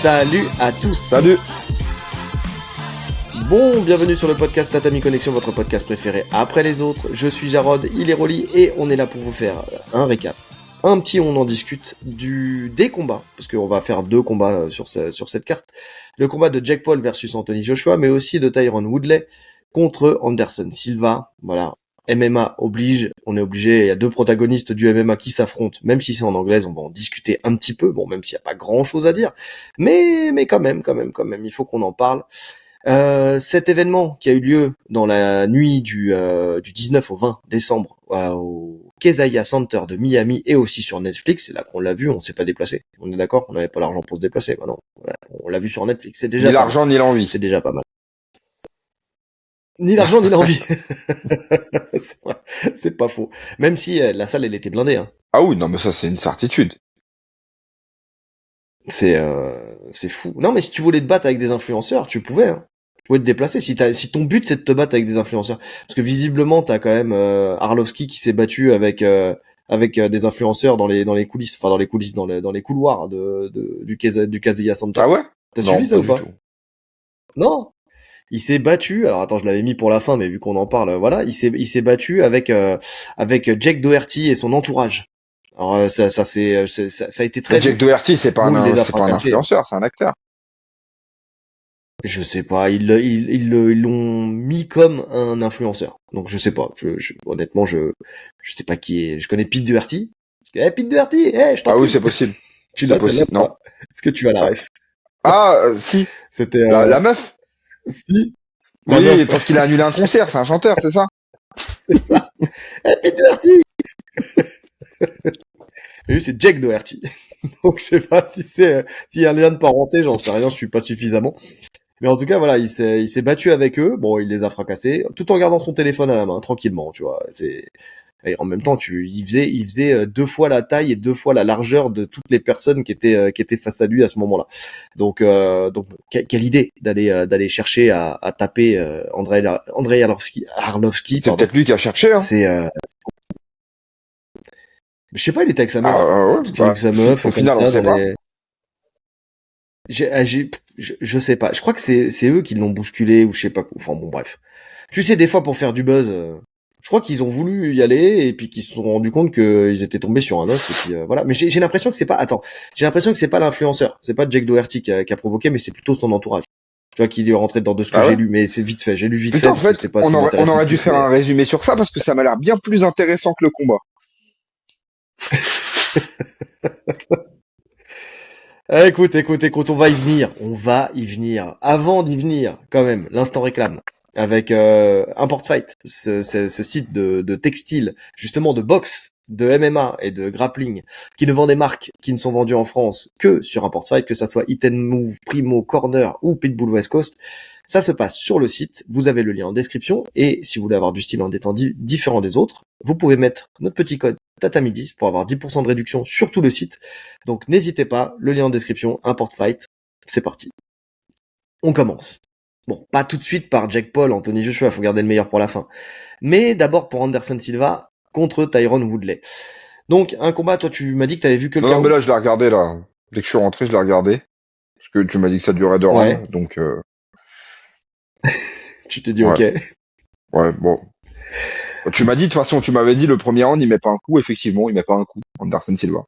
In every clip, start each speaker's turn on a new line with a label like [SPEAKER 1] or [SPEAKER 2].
[SPEAKER 1] Salut à tous.
[SPEAKER 2] Salut.
[SPEAKER 1] Bon, bienvenue sur le podcast Tatami Connexion, votre podcast préféré après les autres. Je suis Jarod, il est Rolly et on est là pour vous faire un récap. Un petit on en discute des combats, parce qu'on va faire 2 combats sur cette carte. Le combat de Jake Paul versus Anthony Joshua, mais aussi de Tyron Woodley contre Anderson Silva. Voilà, MMA oblige, on est obligé, il y a 2 protagonistes du MMA qui s'affrontent, même si c'est en anglaise, on va en discuter un petit peu, bon, même s'il n'y a pas grand chose à dire, mais quand même, il faut qu'on en parle. Cet événement qui a eu lieu dans la nuit du 19 au 20 décembre au Keziah Center de Miami et aussi sur Netflix, c'est là qu'on l'a vu, on s'est pas déplacé. On est d'accord qu'on n'avait pas l'argent pour se déplacer, bah non. Ouais, on l'a vu sur Netflix, c'est déjà
[SPEAKER 2] ni l'argent ni l'envie.
[SPEAKER 1] C'est déjà pas mal. Ni l'argent ni l'envie. C'est pas faux. Même si la salle elle était blindée hein.
[SPEAKER 2] Ah oui, non mais ça c'est une certitude.
[SPEAKER 1] C'est fou. Non mais si tu voulais te battre avec des influenceurs, tu pouvais hein. Tu pouvais te déplacer si ton but c'est de te battre avec des influenceurs, parce que visiblement t'as quand même Arlovski qui s'est battu avec des influenceurs dans les coulisses, enfin dans les couloirs du Kazuya Center.
[SPEAKER 2] Ah ouais?
[SPEAKER 1] T'as
[SPEAKER 2] Non,
[SPEAKER 1] suivi ça ou
[SPEAKER 2] du
[SPEAKER 1] pas?
[SPEAKER 2] tout.
[SPEAKER 1] Non, il s'est battu. Alors attends, je l'avais mis pour la fin, mais vu qu'on en parle, voilà, il s'est battu avec Jake Doherty et son entourage. Alors ça a été très
[SPEAKER 2] Mais Jake
[SPEAKER 1] vite.
[SPEAKER 2] Doherty, c'est pas
[SPEAKER 1] Bon, il les a
[SPEAKER 2] c'est pas un
[SPEAKER 1] fracassés.
[SPEAKER 2] influenceur, c'est un acteur.
[SPEAKER 1] Je sais pas, ils l'ont mis comme un influenceur. Donc je sais pas. Honnêtement, je sais pas qui est. Je connais Pete Doherty. Pete Doherty, je
[SPEAKER 2] Ah oui,
[SPEAKER 1] t'encule.
[SPEAKER 2] c'est possible.
[SPEAKER 1] Tu
[SPEAKER 2] C'est
[SPEAKER 1] l'as celle-là
[SPEAKER 2] possible,
[SPEAKER 1] ou
[SPEAKER 2] non.
[SPEAKER 1] pas? Est-ce que tu as la
[SPEAKER 2] Ah,
[SPEAKER 1] ref?
[SPEAKER 2] si.
[SPEAKER 1] C'était
[SPEAKER 2] La meuf?
[SPEAKER 1] si la
[SPEAKER 2] Oui,
[SPEAKER 1] meuf.
[SPEAKER 2] parce qu'il a annulé un concert, c'est un chanteur, c'est ça?
[SPEAKER 1] C'est ça. Pete Doherty. Et lui, c'est Jake Doherty. Donc, je sais pas si s'il y a un lien de parenté, j'en sais rien, je suis pas suffisamment. Mais en tout cas, voilà, il s'est battu avec eux. Bon, il les a fracassés, tout en gardant son téléphone à la main, tranquillement, tu vois. Et en même temps, il faisait 2 fois la taille et 2 fois la largeur de toutes les personnes qui étaient face à lui à ce moment-là. Donc quelle idée d'aller chercher à taper Andrei Arlovski,
[SPEAKER 2] C'est
[SPEAKER 1] pardon.
[SPEAKER 2] peut-être lui qui a cherché, hein.
[SPEAKER 1] C'est je sais pas, il était avec sa meuf.
[SPEAKER 2] Ouais,
[SPEAKER 1] Parce qu'il est avec sa meuf,
[SPEAKER 2] au
[SPEAKER 1] comme
[SPEAKER 2] final, on
[SPEAKER 1] ça,
[SPEAKER 2] sait pas.
[SPEAKER 1] je sais pas. Je crois que c'est eux qui l'ont bousculé ou je sais pas quoi. Enfin bon, bref. Tu sais, des fois pour faire du buzz, je crois qu'ils ont voulu y aller et puis qu'ils se sont rendus compte qu'ils étaient tombés sur un os et puis voilà. Mais j'ai l'impression que c'est pas. Attends, j'ai l'impression que c'est pas l'influenceur, c'est pas Jake Doherty qui a provoqué, mais c'est plutôt son entourage. Tu vois, qui lui est rentré dedans de ce que
[SPEAKER 2] Ah
[SPEAKER 1] j'ai
[SPEAKER 2] ouais?
[SPEAKER 1] lu, mais c'est vite fait. J'ai lu vite fait
[SPEAKER 2] Putain, en
[SPEAKER 1] parce que
[SPEAKER 2] fait,
[SPEAKER 1] c'était pas ce qui
[SPEAKER 2] on
[SPEAKER 1] m'intéressait
[SPEAKER 2] aurait
[SPEAKER 1] le
[SPEAKER 2] dû
[SPEAKER 1] plus.
[SPEAKER 2] faire un résumé sur ça parce que ça m'a l'air bien plus intéressant que le combat.
[SPEAKER 1] Écoute, on va y venir. On va y venir. Avant d'y venir, quand même, l'instant réclame. Avec Import Fight, ce site de textile, justement de boxe, de MMA et de grappling, qui ne vend des marques qui ne sont vendues en France que sur Import Fight, que ça soit Hit and Move, Primo, Corner ou Pitbull West Coast. Ça se passe sur le site, vous avez le lien en description, et si vous voulez avoir du style en étant différent des autres, vous pouvez mettre notre petit code Tatami10 pour avoir 10% de réduction sur tout le site. Donc n'hésitez pas, le lien en description, Import Fight, c'est parti. On commence. Bon, pas tout de suite par Jake Paul, Anthony Joshua, faut garder le meilleur pour la fin. Mais d'abord pour Anderson Silva contre Tyron Woodley. Donc un combat, toi tu m'as dit que t'avais vu que le
[SPEAKER 2] Non, non,
[SPEAKER 1] KO.
[SPEAKER 2] mais là, je l'ai regardé, là. Dès que je suis rentré, je l'ai regardé. Parce que tu m'as dit que ça durait 2
[SPEAKER 1] Ouais.
[SPEAKER 2] rounds, donc
[SPEAKER 1] Tu te dis
[SPEAKER 2] ouais.
[SPEAKER 1] ok.
[SPEAKER 2] Ouais, bon. Tu m'as dit, de toute façon, tu m'avais dit le premier round, il met pas un coup. Effectivement, il met pas un coup. Anderson Silva.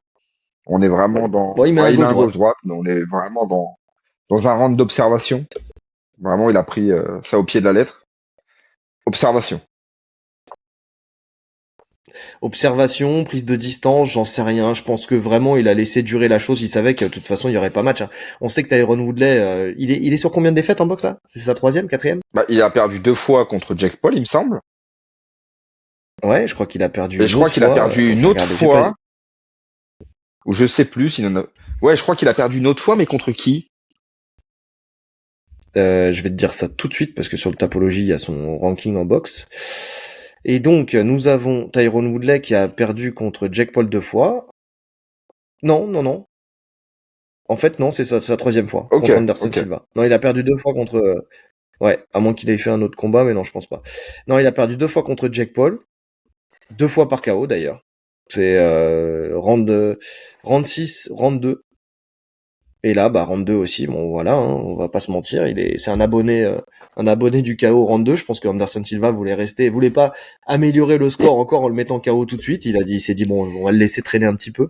[SPEAKER 2] On est vraiment dans.
[SPEAKER 1] Bon, il met un
[SPEAKER 2] Ouais, il met un
[SPEAKER 1] gauche-droite.
[SPEAKER 2] gauche-droite, mais on est vraiment dans un round d'observation. Vraiment, il a pris ça au pied de la lettre. Observation.
[SPEAKER 1] Observation, prise de distance, j'en sais rien. Je pense que vraiment il a laissé durer la chose. Il savait que de toute façon il y aurait pas match. Hein. On sait que Tyron Woodley, il est sur combien de défaites en boxe là? C'est sa 3e, 4e?
[SPEAKER 2] Bah, il a perdu 2 fois contre Jake Paul, il me semble.
[SPEAKER 1] Ouais, je crois qu'il a perdu
[SPEAKER 2] Et
[SPEAKER 1] une
[SPEAKER 2] je crois
[SPEAKER 1] autre
[SPEAKER 2] qu'il a
[SPEAKER 1] fois.
[SPEAKER 2] perdu
[SPEAKER 1] Attends, je
[SPEAKER 2] une
[SPEAKER 1] vais
[SPEAKER 2] autre
[SPEAKER 1] regarder.
[SPEAKER 2] fois. Ou je sais plus s'il en a. Ouais, je crois qu'il a perdu une autre fois, mais contre qui?
[SPEAKER 1] Je vais te dire ça tout de suite parce que sur le Tapology il y a son ranking en boxe. Et donc nous avons Tyron Woodley qui a perdu contre Jake Paul 2 fois. Non. En fait non, c'est sa 3e fois
[SPEAKER 2] Ok,
[SPEAKER 1] contre Anderson
[SPEAKER 2] ok.
[SPEAKER 1] Silva. Non, il a perdu 2 fois contre. Ouais, à moins qu'il ait fait un autre combat, mais non, je pense pas. Non, il a perdu 2 fois contre Jake Paul, 2 fois par KO d'ailleurs. C'est round 6, round 2. Et là, round 2 aussi, bon voilà, hein, on va pas se mentir, c'est un abonné du KO round 2. Je pense que Anderson Silva voulait pas améliorer le score encore en le mettant KO tout de suite. Il s'est dit bon, on va le laisser traîner un petit peu.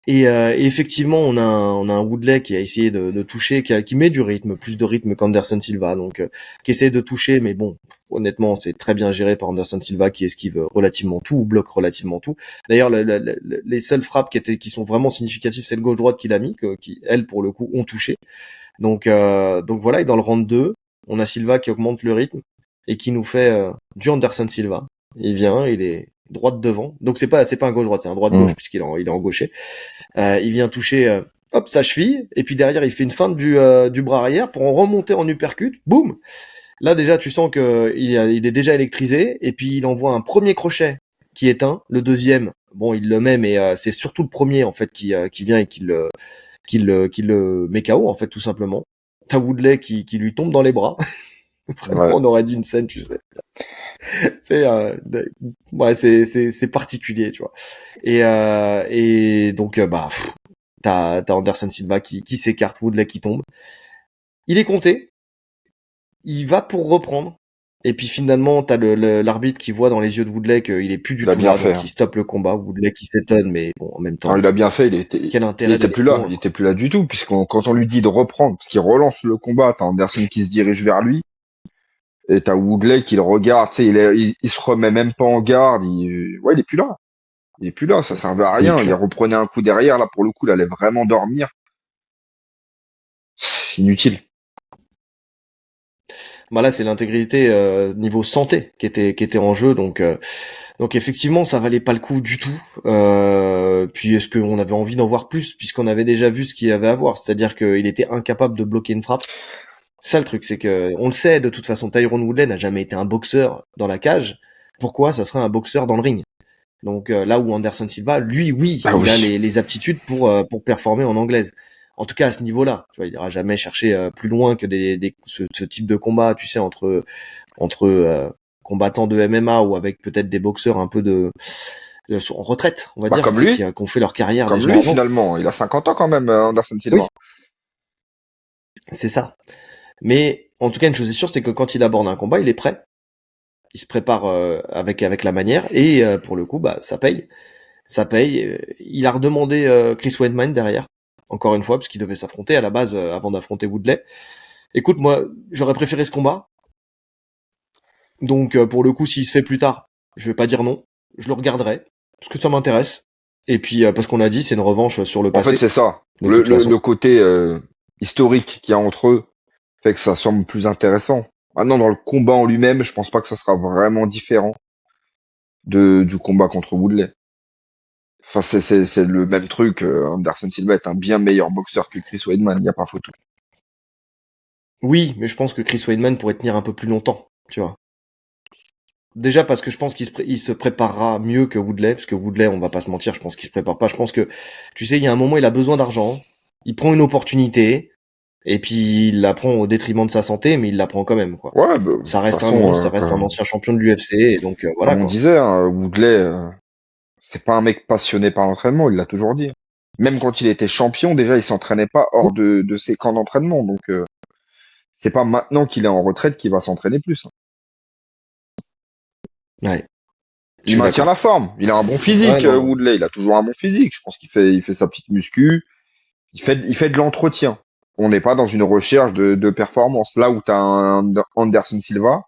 [SPEAKER 1] Et effectivement, on a un Woodley qui a essayé de toucher, qui met du rythme, plus de rythme qu'Anderson Silva, donc qui essaie de toucher, mais bon, honnêtement, c'est très bien géré par Anderson Silva qui esquive relativement tout, ou bloque relativement tout. D'ailleurs, les seules frappes qui sont vraiment significatives, c'est le gauche-droite qu'il a mis, qui elles pour le coup ont touché. Donc voilà, et dans le round 2, on a Silva qui augmente le rythme et qui nous fait du Anderson Silva. Il vient, il est droite devant, donc c'est pas un gauche-droite, c'est un droite-gauche il est en gaucher. Il vient toucher hop sa cheville et puis derrière il fait une feinte du bras arrière pour en remonter en uppercut. Boum. Là déjà tu sens que il est déjà électrisé et puis il envoie un premier crochet qui éteint. Le deuxième, bon il le met mais c'est surtout le premier en fait qui vient et qui le met KO en fait tout simplement. T'as Woodley qui lui tombe dans les bras. Vraiment
[SPEAKER 2] Ouais.
[SPEAKER 1] on aurait dit une scène tu sais. C'est particulier tu vois. Et donc t'as Anderson Silva qui s'écarte, Woodley qui tombe. Il est compté, il va pour reprendre. Et puis finalement, t'as l'arbitre qui voit dans les yeux de Woodley qu'il est plus du
[SPEAKER 2] Il a
[SPEAKER 1] tout
[SPEAKER 2] bien
[SPEAKER 1] là,
[SPEAKER 2] fait.
[SPEAKER 1] donc il stoppe le combat. Woodley qui s'étonne, mais bon, en même
[SPEAKER 2] Alors,
[SPEAKER 1] temps,
[SPEAKER 2] il a bien fait,
[SPEAKER 1] quel
[SPEAKER 2] il
[SPEAKER 1] intérêt
[SPEAKER 2] était
[SPEAKER 1] d'aller
[SPEAKER 2] plus
[SPEAKER 1] plus
[SPEAKER 2] là,
[SPEAKER 1] loin,
[SPEAKER 2] il
[SPEAKER 1] quoi.
[SPEAKER 2] était plus là du tout, quand on lui dit de reprendre, parce qu'il relance le combat, t'as Anderson qui se dirige vers lui, et t'as Woodley qui le regarde, tu sais, il se remet même pas en garde, ouais, il est plus là. Il est plus là, ça servait à
[SPEAKER 1] Il est
[SPEAKER 2] rien,
[SPEAKER 1] plus
[SPEAKER 2] il
[SPEAKER 1] là.
[SPEAKER 2] reprenait un coup derrière, là, pour le coup, il allait vraiment dormir. C'est inutile.
[SPEAKER 1] Bah là, c'est l'intégrité niveau santé qui était en jeu, donc effectivement, ça valait pas le coup du tout. Puis est-ce qu'on avait envie d'en voir plus puisqu'on avait déjà vu ce qu'il y avait à voir, c'est-à-dire qu'il était incapable de bloquer une frappe. Ça le truc, c'est que on le sait de toute façon, Tyron Woodley n'a jamais été un boxeur dans la cage. Pourquoi ça serait un boxeur dans le ring? Donc là où Anderson Silva, lui, oui,
[SPEAKER 2] Ah
[SPEAKER 1] il a
[SPEAKER 2] oui.
[SPEAKER 1] les aptitudes pour performer en anglaise. En tout cas à ce niveau-là, tu vois, il ira jamais chercher plus loin que ce type de combat, tu sais, entre combattants de MMA ou avec peut-être des boxeurs un peu en retraite, on va
[SPEAKER 2] Bah,
[SPEAKER 1] dire, tu sais, qui ont fait leur carrière
[SPEAKER 2] comme
[SPEAKER 1] déjà
[SPEAKER 2] lui,
[SPEAKER 1] avant.
[SPEAKER 2] finalement. Il a 50 ans quand même, Anderson Silva.
[SPEAKER 1] Oui, c'est ça. Mais en tout cas, une chose est sûre, c'est que quand il aborde un combat, il est prêt. Il se prépare avec la manière et pour le coup, ça paye. Ça paye. Il a redemandé Chris Weidman derrière, encore une fois, parce qu'il devait s'affronter à la base avant d'affronter Woodley. Écoute, moi, j'aurais préféré ce combat. Donc pour le coup, s'il se fait plus tard, je vais pas dire non. Je le regarderai parce que ça m'intéresse. Et puis parce qu'on a dit, c'est une revanche sur le
[SPEAKER 2] En fait,
[SPEAKER 1] passé,
[SPEAKER 2] c'est ça.
[SPEAKER 1] de toute
[SPEAKER 2] Le
[SPEAKER 1] façon.
[SPEAKER 2] côté historique qu'il y a entre eux fait que ça semble plus intéressant. Maintenant, dans le combat en lui-même, je pense pas que ça sera vraiment différent du combat contre Woodley. Enfin, c'est le même truc. Anderson Silva est un bien meilleur boxeur que Chris Weidman, il n'y a pas photo.
[SPEAKER 1] Oui, mais je pense que Chris Weidman pourrait tenir un peu plus longtemps, tu vois. Déjà parce que je pense il se préparera mieux que Woodley, parce que Woodley, on va pas se mentir, je pense qu'il se prépare pas. Je pense que, tu sais, il y a un moment, il a besoin d'argent, il prend une opportunité, et puis il la prend au détriment de sa santé, mais il la prend quand même, quoi.
[SPEAKER 2] Ouais, bah, de
[SPEAKER 1] Ça
[SPEAKER 2] toute
[SPEAKER 1] reste un
[SPEAKER 2] façon,
[SPEAKER 1] monstre, ça reste un ancien champion de l'UFC, et donc voilà,
[SPEAKER 2] comme on
[SPEAKER 1] quoi.
[SPEAKER 2] disait, hein, Woodley, c'est pas un mec passionné par l'entraînement, il l'a toujours dit. Même quand il était champion, déjà, il s'entraînait pas hors de ses camps d'entraînement. Donc, c'est pas maintenant qu'il est en retraite qu'il va s'entraîner plus, hein.
[SPEAKER 1] Ouais, je
[SPEAKER 2] Il
[SPEAKER 1] suis
[SPEAKER 2] maintient la
[SPEAKER 1] d'accord.
[SPEAKER 2] forme. Il a un bon
[SPEAKER 1] Ouais,
[SPEAKER 2] physique,
[SPEAKER 1] non.
[SPEAKER 2] Woodley. Il a toujours un bon physique. Je pense il fait sa petite muscu. Il fait de l'entretien. On n'est pas dans une recherche de performance. Là où tu as un Anderson Silva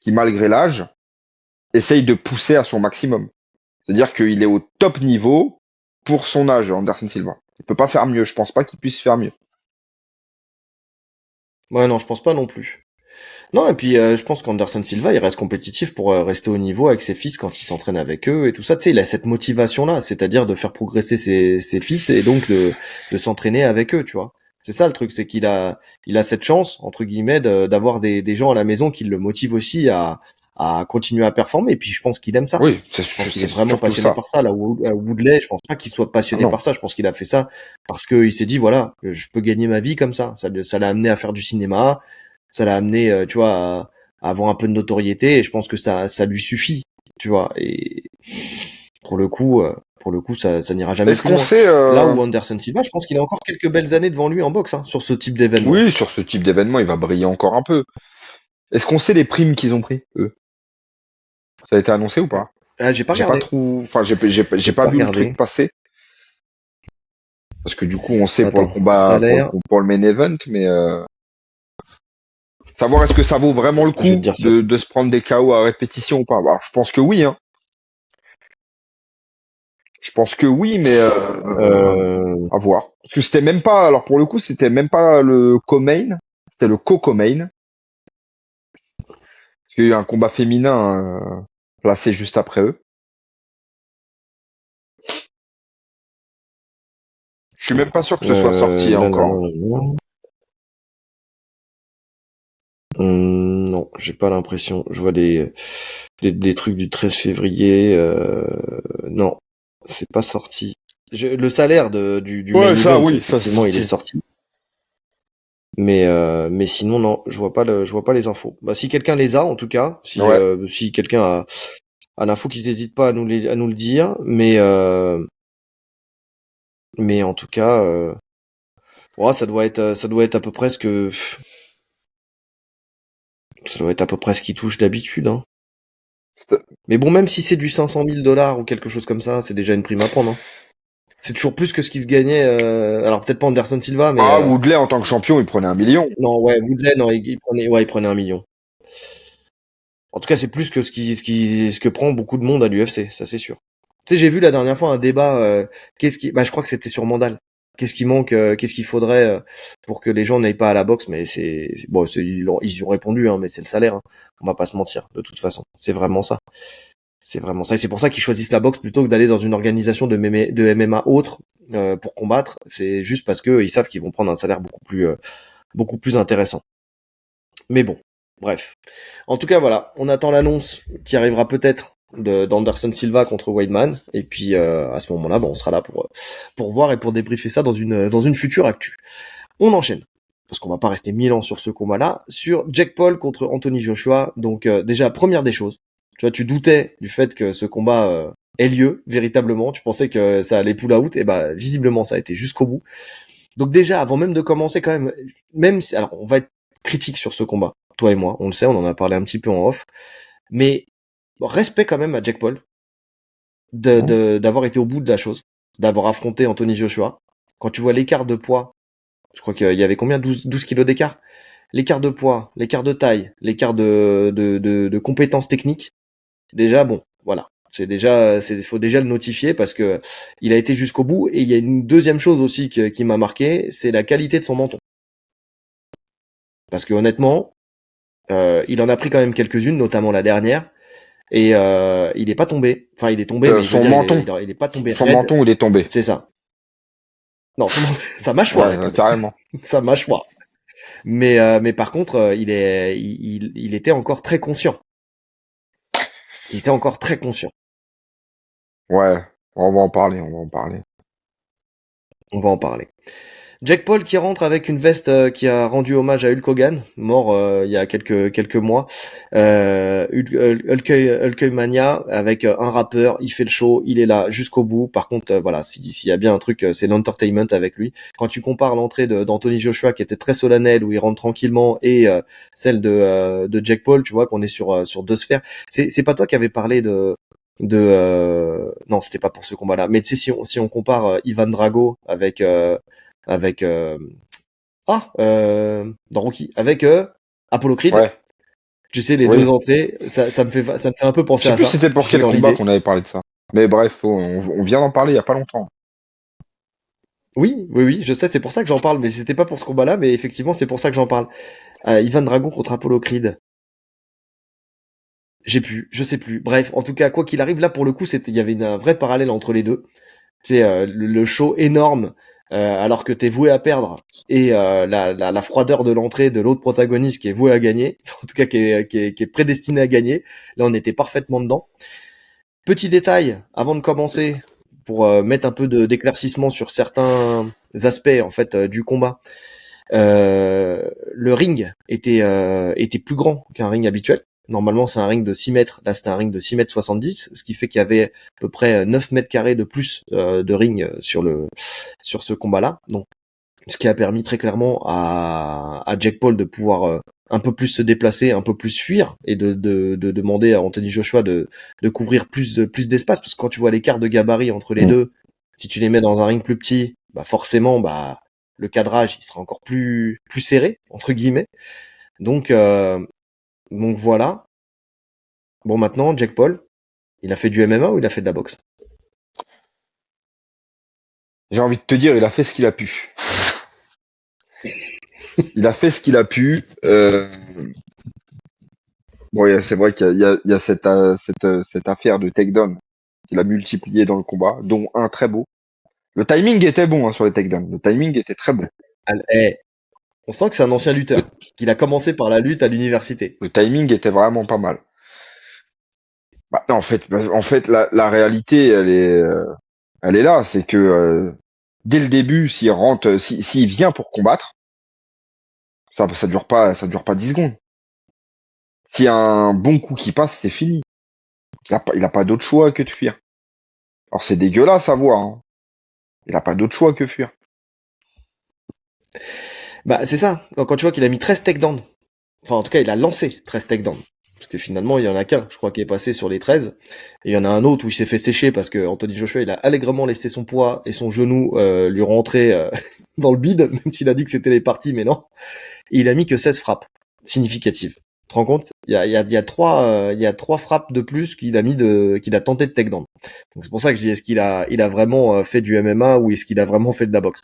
[SPEAKER 2] qui, malgré l'âge, essaye de pousser à son maximum. C'est-à-dire qu'il est au top niveau pour son âge, Anderson Silva. Il peut pas faire mieux. Je pense pas qu'il puisse faire mieux.
[SPEAKER 1] Ouais, non, je pense pas non plus. Non, et puis je pense qu'Anderson Silva, il reste compétitif pour rester au niveau avec ses fils quand il s'entraîne avec eux et tout ça. Tu sais, il a cette motivation-là, c'est-à-dire de faire progresser ses fils et donc de s'entraîner avec eux, tu vois. C'est ça le truc, c'est il a cette chance, entre guillemets, d'avoir des gens à la maison qui le motivent aussi à continuer à performer. Et puis je pense qu'il aime ça.
[SPEAKER 2] Oui,
[SPEAKER 1] Je pense qu'il
[SPEAKER 2] c'est
[SPEAKER 1] est vraiment
[SPEAKER 2] surtout
[SPEAKER 1] passionné
[SPEAKER 2] ça.
[SPEAKER 1] par ça. Là où Woodley, je pense pas qu'il soit
[SPEAKER 2] Ah
[SPEAKER 1] passionné
[SPEAKER 2] non.
[SPEAKER 1] par ça. Je pense qu'il a fait ça parce qu'il s'est dit, voilà, je peux gagner ma vie comme ça. Ça l'a amené à faire du cinéma, ça l'a amené, tu vois, à avoir un peu de notoriété. Et je pense que ça lui suffit, tu vois. Et pour le coup, ça n'ira jamais
[SPEAKER 2] Est-ce
[SPEAKER 1] plus
[SPEAKER 2] qu'on
[SPEAKER 1] loin.
[SPEAKER 2] sait
[SPEAKER 1] Là où Anderson Silva, je pense qu'il a encore quelques belles années devant lui en boxe, hein, sur ce type d'événement.
[SPEAKER 2] Oui, sur ce type d'événement, il va briller encore un peu. Est-ce qu'on sait les primes qu'ils ont pris, eux? Ça a été annoncé ou pas?
[SPEAKER 1] Ah, j'ai pas
[SPEAKER 2] J'ai pas
[SPEAKER 1] regardé.
[SPEAKER 2] trop, enfin, j'ai pas vu le truc passer. Parce que du coup, on sait pour le
[SPEAKER 1] Attends,
[SPEAKER 2] combat,
[SPEAKER 1] salaire.
[SPEAKER 2] pour le main event, mais savoir est-ce que ça vaut vraiment le
[SPEAKER 1] Je vais te
[SPEAKER 2] coup
[SPEAKER 1] dire ça.
[SPEAKER 2] de se prendre des KO à répétition ou pas. Alors, je pense que oui, hein. Je pense que oui, mais à voir. Parce que c'était même pas, alors pour le coup, c'était même pas le co-main, c'était le co-co-main. Parce qu'il y a eu un combat féminin placé juste après eux. Je suis même pas sûr que ce soit sorti encore.
[SPEAKER 1] Non. Non, j'ai pas l'impression. Je vois des trucs du 13 février. Non, c'est pas sorti. Le salaire du main
[SPEAKER 2] Ouais, ça,
[SPEAKER 1] event,
[SPEAKER 2] oui, ça c'est
[SPEAKER 1] effectivement, il est
[SPEAKER 2] sorti.
[SPEAKER 1] sorti. Mais sinon, non, je vois pas les infos. Bah, si quelqu'un les a, en tout cas,
[SPEAKER 2] Ouais.
[SPEAKER 1] si quelqu'un a l'info, qu'ils n'hésitent pas à nous le dire. Mais en tout cas, ouais, ça doit être à peu près ça doit être à peu près ce qui touche d'habitude, hein. Mais bon, même si c'est du 500 000 $ ou quelque chose comme ça, c'est déjà une prime à prendre, hein. C'est toujours plus que ce qui se gagnait, alors peut-être pas Anderson Silva, mais,
[SPEAKER 2] Ah, Woodley en tant que champion, il prenait 1 million.
[SPEAKER 1] non, ouais, Woodley, non, il prenait 1 million. En tout cas, c'est plus que ce que prend beaucoup de monde à l'UFC, ça c'est sûr. Tu sais, j'ai vu la dernière fois un débat, je crois que c'était sur Mandal. Qu'est-ce qui manque, qu'est-ce qu'il faudrait pour que les gens n'aillent pas à la boxe? Mais bon, ils y ont répondu, hein, mais c'est le salaire, hein. On va pas se mentir, de toute façon. C'est vraiment ça. C'est vraiment ça. Et c'est pour ça qu'ils choisissent la boxe plutôt que d'aller dans une organisation de MMA autre pour combattre. C'est juste parce que ils savent qu'ils vont prendre un salaire beaucoup plus intéressant. Mais bon, bref. En tout cas, voilà, on attend l'annonce qui arrivera peut-être d'Anderson Silva contre Weidman. Et puis à ce moment-là, on sera là pour voir et pour débriefer ça dans une future actu. On enchaîne. Parce qu'on va pas rester 1000 ans sur ce combat-là, sur Jake Paul contre Anthony Joshua. Donc déjà, première des choses, tu vois, tu doutais du fait que ce combat ait lieu véritablement. Tu pensais que ça allait pull out, et bah visiblement ça a été jusqu'au bout. Donc déjà, avant même de commencer, quand même si, alors on va être critique sur ce combat, toi et moi, on le sait, on en a parlé un petit peu en off, mais respect quand même à Jake Paul d'avoir été au bout de la chose, d'avoir affronté Anthony Joshua. Quand tu vois l'écart de poids, je crois qu'il y avait combien, 12 kilos d'écart. L'écart de poids, l'écart de taille, l'écart de compétences techniques. Déjà, bon, voilà. Faut déjà le notifier parce que il a été jusqu'au bout. Et il y a une deuxième chose aussi qui m'a marqué, c'est la qualité de son menton. Parce que honnêtement, il en a pris quand même quelques-unes, notamment la dernière. Et il est pas tombé. Enfin, il est tombé, mais
[SPEAKER 2] Son menton.
[SPEAKER 1] il est pas tombé
[SPEAKER 2] Son
[SPEAKER 1] raide.
[SPEAKER 2] menton, il est tombé.
[SPEAKER 1] C'est ça. Non, sa mâchoire est
[SPEAKER 2] Ouais,
[SPEAKER 1] tombée.
[SPEAKER 2] carrément.
[SPEAKER 1] Sa mâchoire. Mais par contre, il était encore très conscient. Il était encore très conscient.
[SPEAKER 2] Ouais, on va en parler, on va en parler.
[SPEAKER 1] On va en parler. Jake Paul qui rentre avec une veste qui a rendu hommage à Hulk Hogan, mort il y a quelques mois. Hulkamania avec un rappeur, il fait le show, il est là jusqu'au bout. Par contre, voilà, s'il y a bien un truc, c'est l'entertainment avec lui. Quand tu compares l'entrée d'Anthony Joshua qui était très solennelle où il rentre tranquillement et celle de Jake Paul, tu vois qu'on est sur deux sphères. C'est pas toi qui avais parlé non, c'était pas pour ce combat-là, mais tu sais, si on compare Ivan Drago avec dans Rocky avec Apollo Creed,
[SPEAKER 2] Ouais,
[SPEAKER 1] tu sais, les
[SPEAKER 2] oui.
[SPEAKER 1] deux entrées, ça me fait un peu
[SPEAKER 2] Je
[SPEAKER 1] penser
[SPEAKER 2] sais
[SPEAKER 1] à
[SPEAKER 2] plus
[SPEAKER 1] ça,
[SPEAKER 2] c'était pour
[SPEAKER 1] tu sais,
[SPEAKER 2] quel
[SPEAKER 1] dans
[SPEAKER 2] combat
[SPEAKER 1] l'idée.
[SPEAKER 2] qu'on avait parlé de ça. Mais bref, on vient d'en parler il y a pas longtemps.
[SPEAKER 1] Oui, je sais, c'est pour ça que j'en parle, mais c'était pas pour ce combat-là, mais effectivement, c'est pour ça que j'en parle. Ivan Drago contre Apollo Creed. Je sais plus. Bref, en tout cas, quoi qu'il arrive, là, pour le coup, il y avait un vrai parallèle entre les deux. Tu sais, le show énorme, alors que t'es voué à perdre, et la froideur de l'entrée de l'autre protagoniste qui est voué à gagner, en tout cas qui est prédestiné à gagner. Là, on était parfaitement dedans. Petit détail, avant de commencer, pour mettre un peu d'éclaircissement sur certains aspects en fait du combat. Le ring était plus grand qu'un ring habituel. Normalement, c'est un ring de 6 mètres. Là, c'était un ring de 6 mètres 70, ce qui fait qu'il y avait à peu près 9 mètres carrés de plus de ring sur ce combat-là. Donc, ce qui a permis très clairement à Jake Paul de pouvoir un peu plus se déplacer, un peu plus fuir et de demander à Anthony Joshua de couvrir plus d'espace, parce que quand tu vois l'écart de gabarit entre les deux, si tu les mets dans un ring plus petit, bah forcément le cadrage il sera encore plus serré entre guillemets. Donc voilà. Bon, maintenant Jake Paul, il a fait du MMA ou il a fait de la boxe?
[SPEAKER 2] J'ai envie de te dire, il a fait ce qu'il a pu. Il a fait ce qu'il a pu. Bon, c'est vrai qu'il y a cette affaire de takedown qu'il a multiplié dans le combat, dont un très beau. Le timing était bon sur les takedowns. Le timing était très bon.
[SPEAKER 1] On sent que c'est un ancien lutteur, qu'il a commencé par la lutte à l'université.
[SPEAKER 2] Le timing était vraiment pas mal. Non, en fait, la réalité, elle est là. C'est que dès le début, s'il rentre, s'il vient pour combattre, ça dure pas 10 secondes. S'il y a un bon coup qui passe, c'est fini. Il a pas d'autre choix que de fuir. Alors c'est dégueulasse à voir, hein. Il a pas d'autre choix que fuir.
[SPEAKER 1] Bah, c'est ça. Quand tu vois qu'il a mis 13 takedowns. Enfin, en tout cas, il a lancé 13 takedowns. Parce que finalement, il y en a qu'un, je crois, qui est passé sur les 13. Et il y en a un autre où il s'est fait sécher parce que Anthony Joshua, il a allègrement laissé son poids et son genou lui rentrer dans le bide, même s'il a dit que c'était les parties, mais non. Et il a mis que 16 frappes significatives. Tu te rends compte? Il y a trois frappes de plus qu'il a tenté de takedown. Donc c'est pour ça que je dis, est-ce qu'il a vraiment fait du MMA ou est-ce qu'il a vraiment fait de la boxe?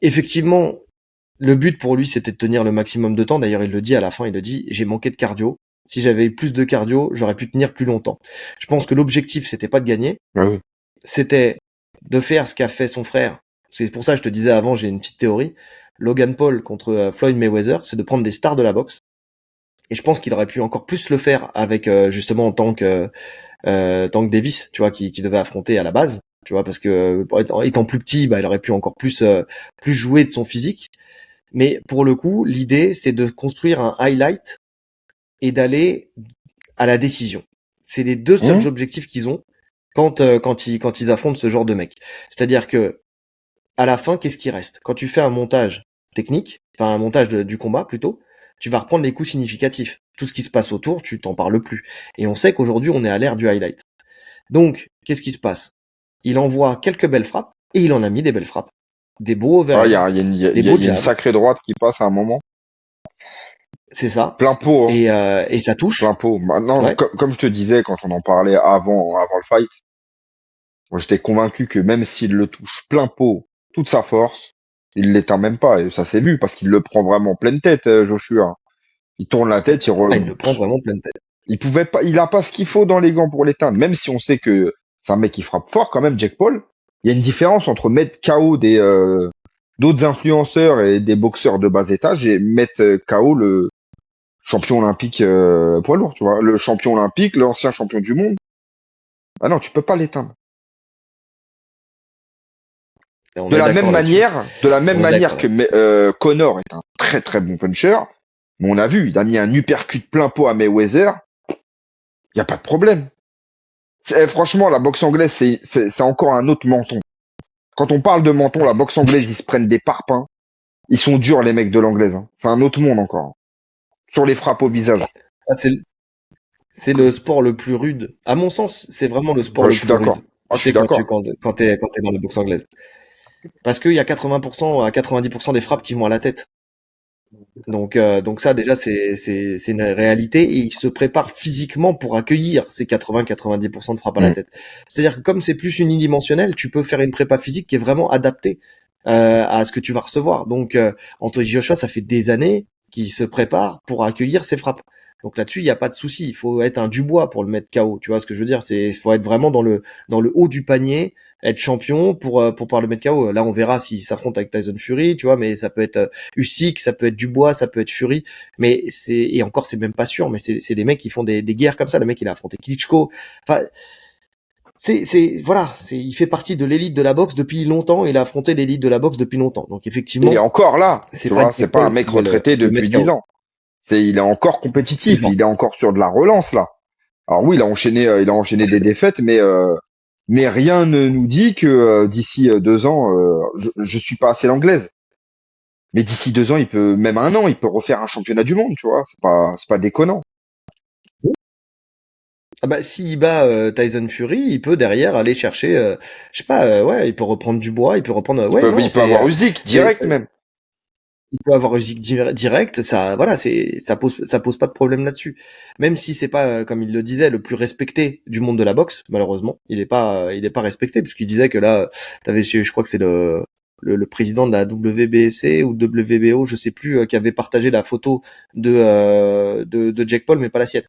[SPEAKER 1] Effectivement, le but pour lui, c'était de tenir le maximum de temps. D'ailleurs, il le dit à la fin, il le dit, j'ai manqué de cardio. Si j'avais eu plus de cardio, j'aurais pu tenir plus longtemps. Je pense que l'objectif, c'était pas de gagner.
[SPEAKER 2] Oui.
[SPEAKER 1] C'était de faire ce qu'a fait son frère. C'est pour ça que je te disais avant, j'ai une petite théorie. Logan Paul contre Floyd Mayweather, c'est de prendre des stars de la boxe. Et je pense qu'il aurait pu encore plus le faire avec justement en tant que Davis, tu vois, qui devait affronter à la base, tu vois, parce que étant plus petit, il aurait pu encore plus jouer de son physique. Mais pour le coup, l'idée, c'est de construire un highlight et d'aller à la décision. C'est les deux seuls objectifs qu'ils ont quand ils affrontent ce genre de mec. C'est-à-dire que à la fin, qu'est-ce qui reste? Quand tu fais un montage technique, enfin un montage du combat plutôt, tu vas reprendre les coups significatifs. Tout ce qui se passe autour, tu t'en parles plus. Et on sait qu'aujourd'hui, on est à l'ère du highlight. Donc, qu'est-ce qui se passe? Il envoie quelques belles frappes, et il en a mis des belles frappes. Des beaux overhead,
[SPEAKER 2] il y a une sacrée droite qui passe à un moment.
[SPEAKER 1] C'est ça.
[SPEAKER 2] Plein pot, hein.
[SPEAKER 1] Et ça touche.
[SPEAKER 2] Plein pot. Maintenant, ouais. Comme je te disais quand on en parlait avant le fight, moi j'étais convaincu que même s'il le touche plein pot, toute sa force, il l'éteint même pas. Et ça s'est vu parce qu'il le prend vraiment pleine tête, Joshua. Il tourne la tête,
[SPEAKER 1] il le prend vraiment pleine tête.
[SPEAKER 2] Il a pas ce qu'il faut dans les gants pour l'éteindre. Même si on sait que c'est un mec qui frappe fort quand même, Jake Paul. Il y a une différence entre mettre KO d'autres influenceurs et des boxeurs de bas étage et mettre KO le champion olympique poids lourd, tu vois, le champion olympique, l'ancien champion du monde. Ah non, tu peux pas l'éteindre. De la même manière que Connor est un très très bon puncher, mais on a vu, il a mis un uppercut plein pot à Mayweather, il y a pas de problème. Franchement, la boxe anglaise, c'est encore un autre menton. Quand on parle de menton, la boxe anglaise, ils se prennent des parpaings. Ils sont durs, les mecs de l'anglaise. Hein. C'est un autre monde encore. Sur les frappes au visage.
[SPEAKER 1] Ah, c'est le sport le plus rude. À mon sens, c'est vraiment le sport le plus rude.
[SPEAKER 2] Je suis d'accord.
[SPEAKER 1] Quand t'es dans la boxe anglaise. Parce qu'il y a 80% à 90% des frappes qui vont à la tête. Donc ça, déjà, c'est une réalité et il se prépare physiquement pour accueillir ces 80-90% de frappes à la tête. C'est-à-dire que comme c'est plus unidimensionnel, tu peux faire une prépa physique qui est vraiment adaptée à ce que tu vas recevoir. Donc, Anthony Joshua, ça fait des années qu'il se prépare pour accueillir ces frappes. Donc là-dessus, il n'y a pas de souci. Il faut être un Dubois pour le mettre KO. Tu vois ce que je veux dire? Il faut être vraiment dans le haut du panier, être champion pour pouvoir le mettre KO. Là, on verra s'il s'affronte avec Tyson Fury, tu vois, mais ça peut être Usyk, ça peut être Dubois, ça peut être Fury, mais et encore, c'est même pas sûr, mais c'est des mecs qui font des guerres comme ça. Le mec, il a affronté Klitschko. Enfin, il fait partie de l'élite de la boxe depuis longtemps. Il a affronté l'élite de la boxe depuis longtemps. Donc effectivement,
[SPEAKER 2] il est encore là. C'est pas un mec retraité depuis 10 ans. Il est encore
[SPEAKER 1] C'est
[SPEAKER 2] compétitif,
[SPEAKER 1] ça.
[SPEAKER 2] il est encore sur de la relance là. Alors oui, il a enchaîné des défaites, mais rien ne nous dit que d'ici 2 ans, je suis pas assez l'anglaise, mais d'ici 2 ans, il peut, même un an, il peut refaire un championnat du monde, tu vois. C'est pas déconnant.
[SPEAKER 1] Ah bah, s'il bat Tyson Fury, il peut derrière aller chercher, je sais pas, ouais, il peut reprendre du bois, il peut reprendre, ouais, non,
[SPEAKER 2] Il peut avoir Usyk direct même.
[SPEAKER 1] il peut avoir Usyk direct, ça, voilà, ça pose pas de problème là-dessus. Même si c'est pas, comme il le disait, le plus respecté du monde de la boxe, malheureusement, il est pas respecté puisqu'il disait que là, je crois que c'est le président de la WBC ou WBO, je sais plus, qui avait partagé la photo de Jake Paul, mais pas la sienne.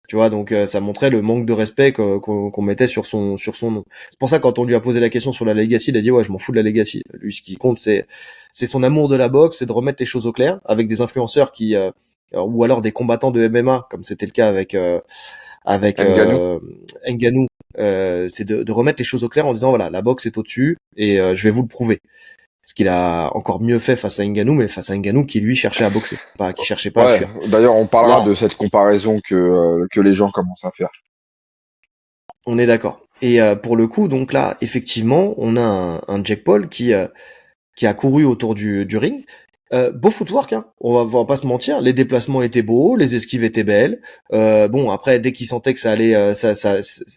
[SPEAKER 1] Tu vois, donc ça montrait le manque de respect qu'on mettait sur son nom. C'est pour ça quand on lui a posé la question sur la legacy, il a dit ouais, je m'en fous de la legacy. Lui, ce qui compte, c'est son amour de la boxe, c'est de remettre les choses au clair avec des influenceurs ou alors des combattants de MMA, comme c'était le cas avec
[SPEAKER 2] Ngannou.
[SPEAKER 1] Ngannou. C'est de remettre les choses au clair en disant voilà, la boxe est au-dessus et je vais vous le prouver. Ce qu'il a encore mieux fait face à Ngannou, mais face à Ngannou qui lui cherchait à boxer, pas qui cherchait pas à
[SPEAKER 2] Ouais.
[SPEAKER 1] fuir.
[SPEAKER 2] D'ailleurs, on parlera
[SPEAKER 1] Là,
[SPEAKER 2] de cette comparaison que les gens commencent à faire.
[SPEAKER 1] on est d'accord. Et pour le coup, donc là, effectivement, on a un Jack Paul qui a couru autour du ring. Beau footwork, hein. On va pas se mentir. Les déplacements étaient beaux, les esquives étaient belles. Bon, après, dès qu'il sentait que ça allait,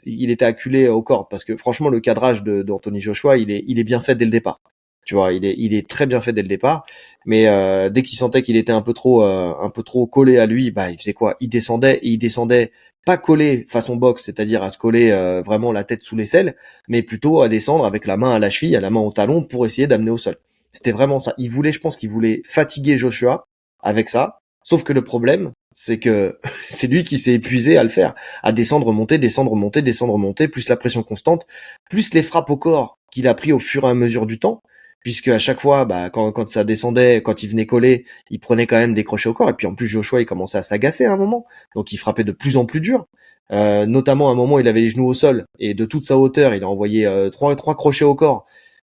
[SPEAKER 1] il était acculé au corps parce que franchement, le cadrage d'Anthony Joshua, il est bien fait dès le départ. Tu vois, il est très bien fait dès le départ. Mais dès qu'il sentait qu'il était un peu trop collé à lui, bah, il faisait quoi? Il descendait pas collé façon boxe, c'est-à-dire à se coller vraiment la tête sous l'aisselle, mais plutôt à descendre avec la main à la cheville, à la main au talon pour essayer d'amener au sol. C'était vraiment ça. Je pense qu'il voulait fatiguer Joshua avec ça. Sauf que le problème, c'est que c'est lui qui s'est épuisé à le faire, à descendre, monter, descendre, monter, descendre, monter, plus la pression constante, plus les frappes au corps qu'il a pris au fur et à mesure du temps, puisque à chaque fois, bah, quand ça descendait, quand il venait coller, il prenait quand même des crochets au corps, et puis en plus Joshua, il commençait à s'agacer à un moment, donc il frappait de plus en plus dur. Notamment à un moment, il avait les genoux au sol, et de toute sa hauteur, il a envoyé trois crochets au corps,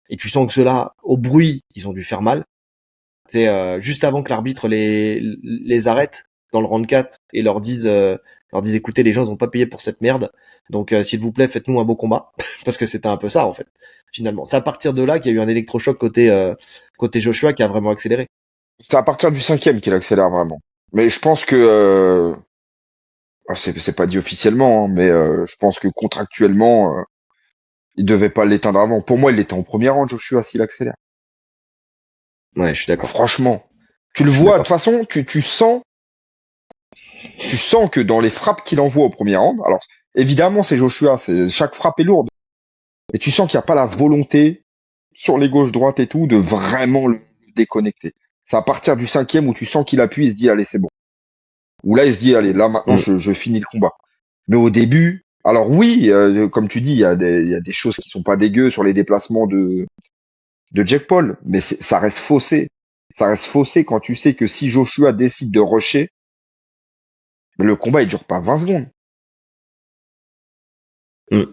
[SPEAKER 1] et tu sens que ceux-là, au bruit, ils ont dû faire mal. C'est juste avant que l'arbitre les arrête dans le round 4 et leur dise écoutez les gens ils ont pas payé pour cette merde. Donc s'il vous plaît, faites-nous un beau combat parce que c'était un peu ça en fait. Finalement, c'est à partir de là qu'il y a eu un électrochoc côté Joshua qui a vraiment accéléré.
[SPEAKER 2] C'est à partir du cinquième qu'il accélère vraiment. Mais je pense que c'est pas dit officiellement, hein, mais je pense que contractuellement, il devait pas l'éteindre avant. Pour moi, il était en premier rang, Joshua, s'il accélère.
[SPEAKER 1] Ouais, je suis d'accord.
[SPEAKER 2] Franchement, tu le
[SPEAKER 1] Je suis
[SPEAKER 2] vois. De toute
[SPEAKER 1] d'accord.
[SPEAKER 2] façon, tu sens que dans les frappes qu'il envoie au premier round, alors évidemment, c'est Joshua, chaque frappe est lourde, et tu sens qu'il n'y a pas la volonté sur les gauches-droites et tout de vraiment le déconnecter. C'est à partir du cinquième où tu sens qu'il appuie et se dit allez c'est bon. Ou là il se dit allez là maintenant
[SPEAKER 1] Mm.
[SPEAKER 2] je finis le combat. Mais au début, alors oui, comme tu dis, il y a des choses qui sont pas dégueu sur les déplacements de Jack Paul, mais ça reste faussé. Ça reste faussé quand tu sais que si Joshua décide de rusher, le combat il dure pas 20 secondes.
[SPEAKER 1] Mm.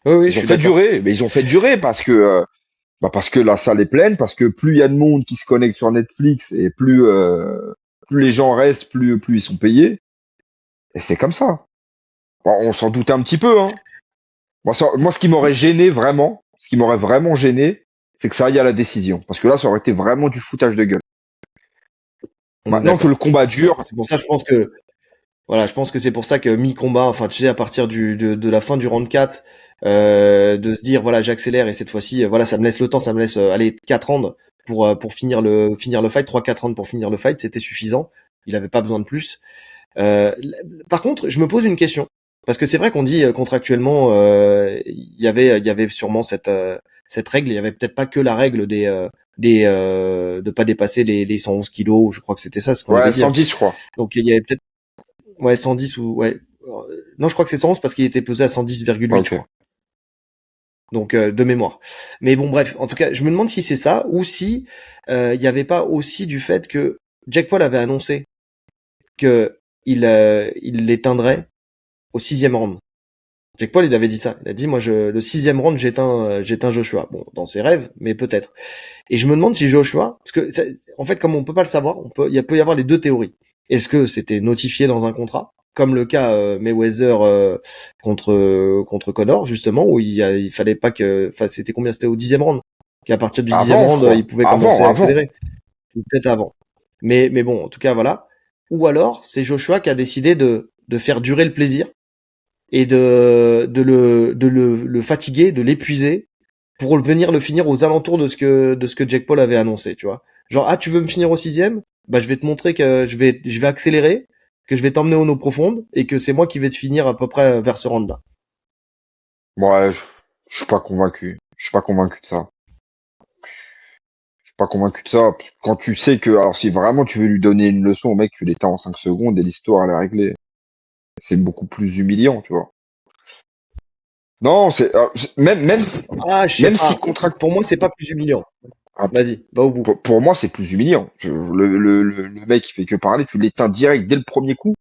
[SPEAKER 1] Oui, oui, je
[SPEAKER 2] Ils ont
[SPEAKER 1] suis
[SPEAKER 2] fait
[SPEAKER 1] d'accord.
[SPEAKER 2] durer, mais ils ont fait durer parce que la salle est pleine, parce que plus il y a de monde qui se connecte sur Netflix et plus les gens restent, plus ils sont payés. Et c'est comme ça. Bon, on s'en doutait un petit peu, hein. Moi, ce qui m'aurait gêné vraiment, ce qui m'aurait vraiment gêné, c'est que ça aille à la décision. Parce que là, ça aurait été vraiment du foutage de gueule.
[SPEAKER 1] On est
[SPEAKER 2] Maintenant que le
[SPEAKER 1] d'accord.
[SPEAKER 2] combat dure,
[SPEAKER 1] C'est pour ça, je pense que voilà, je pense que c'est pour ça que mi-combat, enfin tu sais, à partir de la fin du round 4, de se dire voilà, j'accélère et cette fois-ci, voilà, ça me laisse le temps, ça me laisse aller 4 rounds pour finir le fight, 3-4 rounds pour finir le fight, c'était suffisant. Il avait pas besoin de plus. Par contre, je me pose une question parce que c'est vrai qu'on dit contractuellement, il y avait sûrement cette règle, il y avait peut-être pas que la règle de pas dépasser les 111 kilos, je crois que c'était ça ce qu'on
[SPEAKER 2] ouais,
[SPEAKER 1] avait dit, hein.
[SPEAKER 2] 110, je crois.
[SPEAKER 1] Donc il y avait peut-être ouais, 110 ou ouais. Non, je crois que c'est 111 parce qu'il était pesé à 110,8, je
[SPEAKER 2] Ok.
[SPEAKER 1] crois. Donc de mémoire. Mais bon, bref, en tout cas, je me demande si c'est ça ou si il n'y avait pas aussi du fait que Jack Paul avait annoncé que il l'éteindrait au 6e round. Jake Paul, il avait dit ça. Il a dit, moi, le 6e round, j'éteins Joshua. Bon, dans ses rêves, mais peut-être. Et je me demande si Joshua, parce que, en fait, comme on peut pas le savoir, il peut y avoir les deux théories. Est-ce que c'était notifié dans un contrat, comme le cas Mayweather contre Conor, justement, où il fallait pas que, enfin, c'était combien? C'était au 10e round. Qu'à partir du 10e
[SPEAKER 2] Avant, je
[SPEAKER 1] round,
[SPEAKER 2] crois.
[SPEAKER 1] il pouvait commencer à
[SPEAKER 2] Avant.
[SPEAKER 1] accélérer. Ou peut-être avant. Mais bon, en tout cas, voilà. Ou alors, c'est Joshua qui a décidé de faire durer le plaisir et le fatiguer, de l'épuiser pour venir le finir aux alentours de ce que Jake Paul avait annoncé, tu vois. Genre, ah, tu veux me finir au 6e? Bah, je vais te montrer que je vais accélérer, que je vais t'emmener aux eaux profondes et que c'est moi qui vais te finir à peu près vers ce round-là.
[SPEAKER 2] Ouais, je suis pas convaincu. Je suis pas convaincu de ça. Je suis pas convaincu de ça. Quand tu sais que, alors si vraiment tu veux lui donner une leçon au mec, tu l'éteins en 5 secondes et l'histoire elle est réglée. C'est beaucoup plus humiliant, tu vois. Non,
[SPEAKER 1] Ah, je sais
[SPEAKER 2] même si
[SPEAKER 1] pas.
[SPEAKER 2] contract,
[SPEAKER 1] Pour moi, c'est pas plus humiliant.
[SPEAKER 2] ah,
[SPEAKER 1] Vas-y, va au bout.
[SPEAKER 2] pour moi c'est plus humiliant. Le mec il fait que parler, tu l'éteins direct dès le premier coup.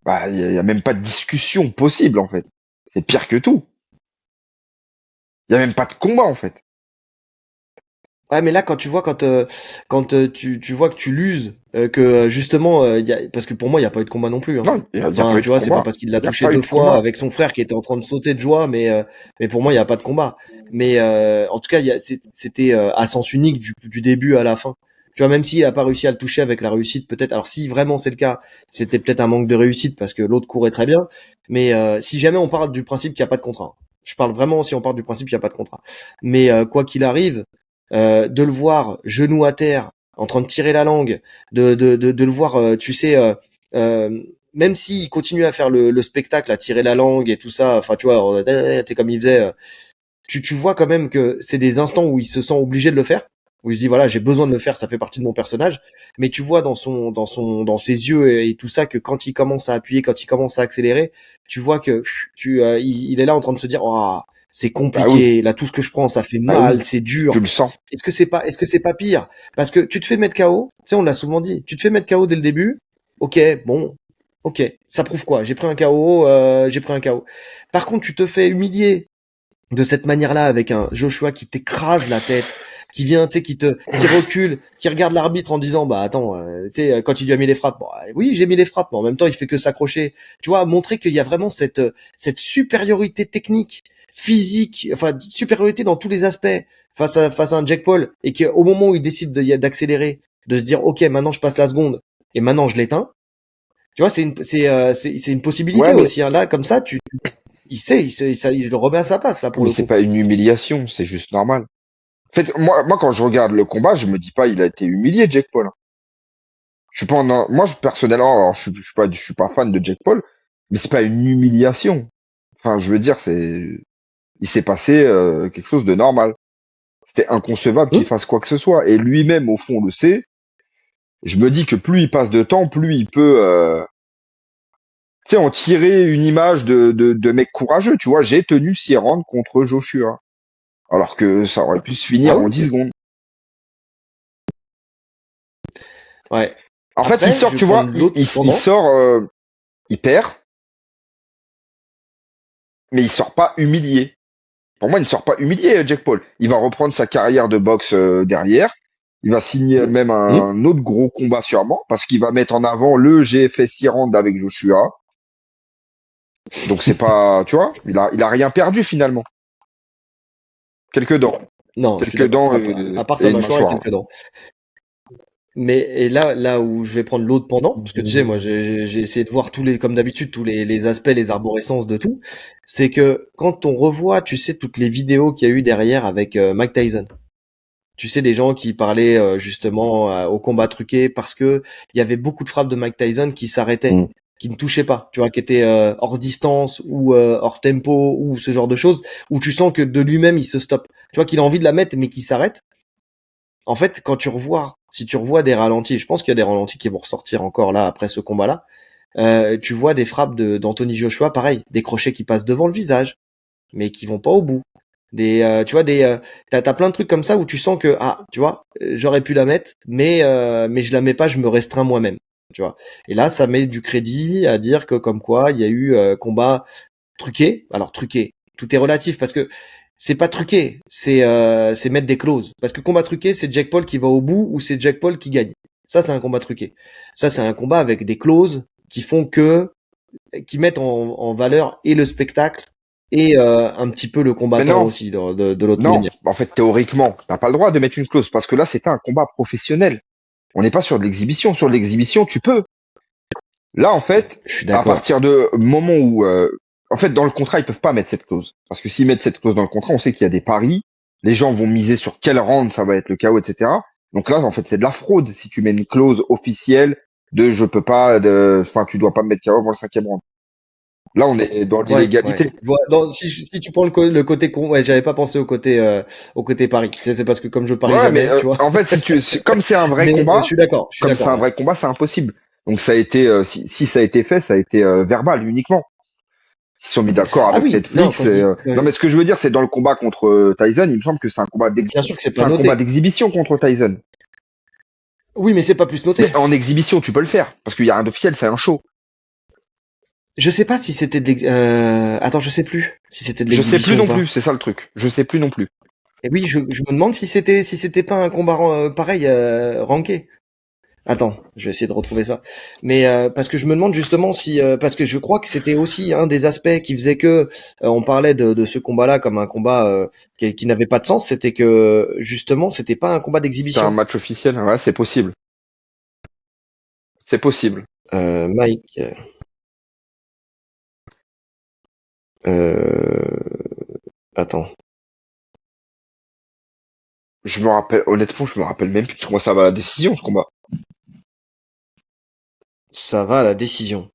[SPEAKER 2] Bah, y a même pas de discussion possible, en fait. C'est pire que tout. Y a même pas de combat, en fait.
[SPEAKER 1] Ouais, mais là, quand tu vois, quand tu vois que tu l'uses, que justement, parce que pour moi, il y a pas eu de combat non plus. Hein.
[SPEAKER 2] Non, y a pas
[SPEAKER 1] Enfin,
[SPEAKER 2] eu de
[SPEAKER 1] tu vois, c'est pas
[SPEAKER 2] combat.
[SPEAKER 1] parce qu'il l'a
[SPEAKER 2] Y a
[SPEAKER 1] touché
[SPEAKER 2] pas eu
[SPEAKER 1] 2
[SPEAKER 2] de
[SPEAKER 1] fois
[SPEAKER 2] combat.
[SPEAKER 1] avec son frère qui était en train de sauter de joie, mais pour moi, il y a pas de combat. Mais en tout cas, c'était à sens unique du début à la fin. Tu vois, même s'il a pas réussi à le toucher avec la réussite, peut-être. Alors, si vraiment c'est le cas, c'était peut-être un manque de réussite parce que l'autre courait très bien. Mais si jamais on parle du principe qu'il y a pas de contrat, je parle vraiment si on parle du principe qu'il y a pas de contrat. Mais quoi qu'il arrive de le voir genou à terre, en train de tirer la langue, de le voir, tu sais, même s'il continue à faire le spectacle, à tirer la langue et tout ça, enfin tu vois, c'est comme il faisait, tu vois quand même que c'est des instants où il se sent obligé de le faire, où il se dit voilà j'ai besoin de le faire, ça fait partie de mon personnage, mais tu vois dans ses yeux et tout ça que quand il commence à appuyer, quand il commence à accélérer, tu vois que il est là en train de se dire oh, c'est
[SPEAKER 2] Bah oui,
[SPEAKER 1] compliqué, là tout ce que je prends ça fait
[SPEAKER 2] bah
[SPEAKER 1] mal,
[SPEAKER 2] oui.
[SPEAKER 1] c'est
[SPEAKER 2] Tu
[SPEAKER 1] dur.
[SPEAKER 2] le sens.
[SPEAKER 1] Est-ce que c'est pas pire? Parce que tu te fais mettre KO, tu sais, on l'a souvent dit, tu te fais mettre KO dès le début, ok, bon, ok, ça prouve quoi? J'ai pris un KO, j'ai pris un KO. Par contre, tu te fais humilier de cette manière-là avec un Joshua qui t'écrase la tête, qui vient, tu sais, qui recule, qui regarde l'arbitre en disant, bah attends, tu sais, quand il lui a mis les frappes, bon, oui, j'ai mis les frappes, mais en même temps, il fait que s'accrocher. Tu vois, montrer qu'il y a vraiment cette supériorité technique, physique, enfin, supériorité dans tous les aspects face à un Jack Paul, et qu'au moment où il décide d'accélérer, de se dire, ok, maintenant je passe la seconde, et maintenant je l'éteins. Tu vois, c'est une
[SPEAKER 2] Ouais,
[SPEAKER 1] possibilité
[SPEAKER 2] mais,
[SPEAKER 1] aussi, hein. Là, comme ça, il le remet à sa place, là, pour
[SPEAKER 2] mais
[SPEAKER 1] le
[SPEAKER 2] c'est
[SPEAKER 1] coup.
[SPEAKER 2] pas une humiliation, c'est juste normal. En fait, moi, quand je regarde le combat, je me dis pas, il a été humilié, Jake Paul. Je suis pas moi, personnellement, alors, je suis pas fan de Jake Paul, mais c'est pas une humiliation. Enfin, je veux dire, il s'est passé, quelque chose de normal. C'était inconcevable qu'il
[SPEAKER 1] Hum.
[SPEAKER 2] fasse quoi que ce soit. Et lui-même, au fond, le sait. Je me dis que plus il passe de temps, plus il peut, tu sais, en tirer une image de mec courageux. Tu vois, j'ai tenu 6 rounds contre Joshua. Alors que ça aurait pu se
[SPEAKER 1] Ah
[SPEAKER 2] finir en
[SPEAKER 1] oui?
[SPEAKER 2] 10 secondes.
[SPEAKER 1] Ouais.
[SPEAKER 2] En fait, il
[SPEAKER 1] Après,
[SPEAKER 2] sort,
[SPEAKER 1] je vais
[SPEAKER 2] tu vois,
[SPEAKER 1] prendre l'autre
[SPEAKER 2] il
[SPEAKER 1] pendant.
[SPEAKER 2] sort, il perd, mais il sort pas humilié. Pour moi, il ne sort pas humilié, Jack Paul. Il va reprendre sa carrière de boxe derrière. Il va signer
[SPEAKER 1] Hum,
[SPEAKER 2] même
[SPEAKER 1] hum.
[SPEAKER 2] un autre gros combat sûrement, parce qu'il va mettre en avant le j'ai fait 6 rounds avec Joshua. Donc c'est pas, tu vois, il a rien perdu finalement. Quelques dents.
[SPEAKER 1] Non, je suis
[SPEAKER 2] Quelques
[SPEAKER 1] d'accord.
[SPEAKER 2] dents
[SPEAKER 1] À part
[SPEAKER 2] et
[SPEAKER 1] sa
[SPEAKER 2] une
[SPEAKER 1] mâchoire et
[SPEAKER 2] mâchoire.
[SPEAKER 1] quelques dents. Mais et là où je vais prendre l'autre pendant, parce que tu sais, moi j'ai essayé de voir comme d'habitude, tous les aspects, les arborescences de tout, c'est que quand on revoit, tu sais, toutes les vidéos qu'il y a eu derrière avec Mike Tyson. Tu sais, des gens qui parlaient justement au combat truqué parce que il y avait beaucoup de frappes de Mike Tyson qui s'arrêtaient,
[SPEAKER 2] Mm.
[SPEAKER 1] qui ne touchaient pas, tu vois, qui étaient hors distance ou hors tempo ou ce genre de choses, où tu sens que de lui-même il se stoppe. Tu vois qu'il a envie de la mettre mais qu'il s'arrête. En fait, quand si tu revois des ralentis, je pense qu'il y a des ralentis qui vont ressortir encore là après ce combat-là. Tu vois des frappes d'Anthony Joshua, pareil, des crochets qui passent devant le visage, mais qui vont pas au bout. Tu vois, t'as plein de trucs comme ça où tu sens que, ah, tu vois, j'aurais pu la mettre, mais je la mets pas, je me restreins moi-même, tu vois. Et là, ça met du crédit à dire que comme quoi, il y a eu combat truqué. Alors truqué, tout est relatif parce que c'est pas truqué, c'est mettre des clauses. Parce que combat truqué, c'est Jack Paul qui va au bout ou c'est Jack Paul qui gagne. Ça, c'est un combat truqué. Ça, c'est un combat avec des clauses qui font qui mettent en valeur et le spectacle et un petit peu le
[SPEAKER 2] Mais
[SPEAKER 1] combattant
[SPEAKER 2] non,
[SPEAKER 1] aussi de l'autre
[SPEAKER 2] non.
[SPEAKER 1] manière.
[SPEAKER 2] En fait, théoriquement, t'as pas le droit de mettre une clause parce que là, c'était un combat professionnel. On n'est pas sur de l'exhibition. Sur de l'exhibition, tu peux. Là, en fait,
[SPEAKER 1] Je suis
[SPEAKER 2] à
[SPEAKER 1] d'accord.
[SPEAKER 2] partir de moment où, en fait, dans le contrat, ils peuvent pas mettre cette clause parce que s'ils mettent cette clause dans le contrat, on sait qu'il y a des paris. Les gens vont miser sur quel round ça va être le KO, etc. Donc là, en fait, c'est de la fraude si tu mets une clause officielle de je peux pas, enfin, tu dois pas me mettre KO avant le cinquième round. Là, on est dans
[SPEAKER 1] Ouais, ouais.
[SPEAKER 2] l'illégalité.
[SPEAKER 1] Si tu prends le côté con, ouais, j'avais pas pensé au côté Paris. C'est parce que comme je parie
[SPEAKER 2] Ouais, mais
[SPEAKER 1] jamais, tu vois.
[SPEAKER 2] en fait, comme c'est un vrai
[SPEAKER 1] Mais
[SPEAKER 2] combat,
[SPEAKER 1] je suis
[SPEAKER 2] comme c'est
[SPEAKER 1] d'accord,
[SPEAKER 2] un
[SPEAKER 1] ouais.
[SPEAKER 2] vrai combat, c'est impossible. Donc ça a été, si ça a été fait, ça a été verbal uniquement. Ils se sont mis d'accord
[SPEAKER 1] Ah
[SPEAKER 2] avec
[SPEAKER 1] oui, non,
[SPEAKER 2] Netflix. Non, mais ce que je veux dire, c'est dans le combat contre Tyson, il me semble que
[SPEAKER 1] bien sûr que c'est
[SPEAKER 2] c'est
[SPEAKER 1] pas
[SPEAKER 2] un combat
[SPEAKER 1] noté.
[SPEAKER 2] d'exhibition contre Tyson.
[SPEAKER 1] Oui, mais c'est pas plus noté.
[SPEAKER 2] Mais en exhibition, tu peux le faire parce qu'il y a rien d'officiel, c'est un show.
[SPEAKER 1] Je sais pas si c'était attends, je sais plus si c'était de
[SPEAKER 2] Je sais plus
[SPEAKER 1] l'exhibition ou
[SPEAKER 2] non plus,
[SPEAKER 1] pas.
[SPEAKER 2] c'est ça le truc. Je sais plus non plus.
[SPEAKER 1] Et oui, je me demande si c'était pas un combat pareil ranké. Attends, je vais essayer de retrouver ça. Mais parce que je me demande justement si parce que je crois que c'était aussi un des aspects qui faisait que on parlait de ce combat-là comme un combat qui n'avait pas de sens, c'était que justement c'était pas un combat
[SPEAKER 2] C'était un
[SPEAKER 1] d'exhibition.
[SPEAKER 2] match officiel, ouais, c'est possible. C'est possible.
[SPEAKER 1] Mike, attends,
[SPEAKER 2] Je me rappelle, honnêtement, je me rappelle même plus. Moi, ça va à la décision, ce combat.
[SPEAKER 1] ça va à la décision.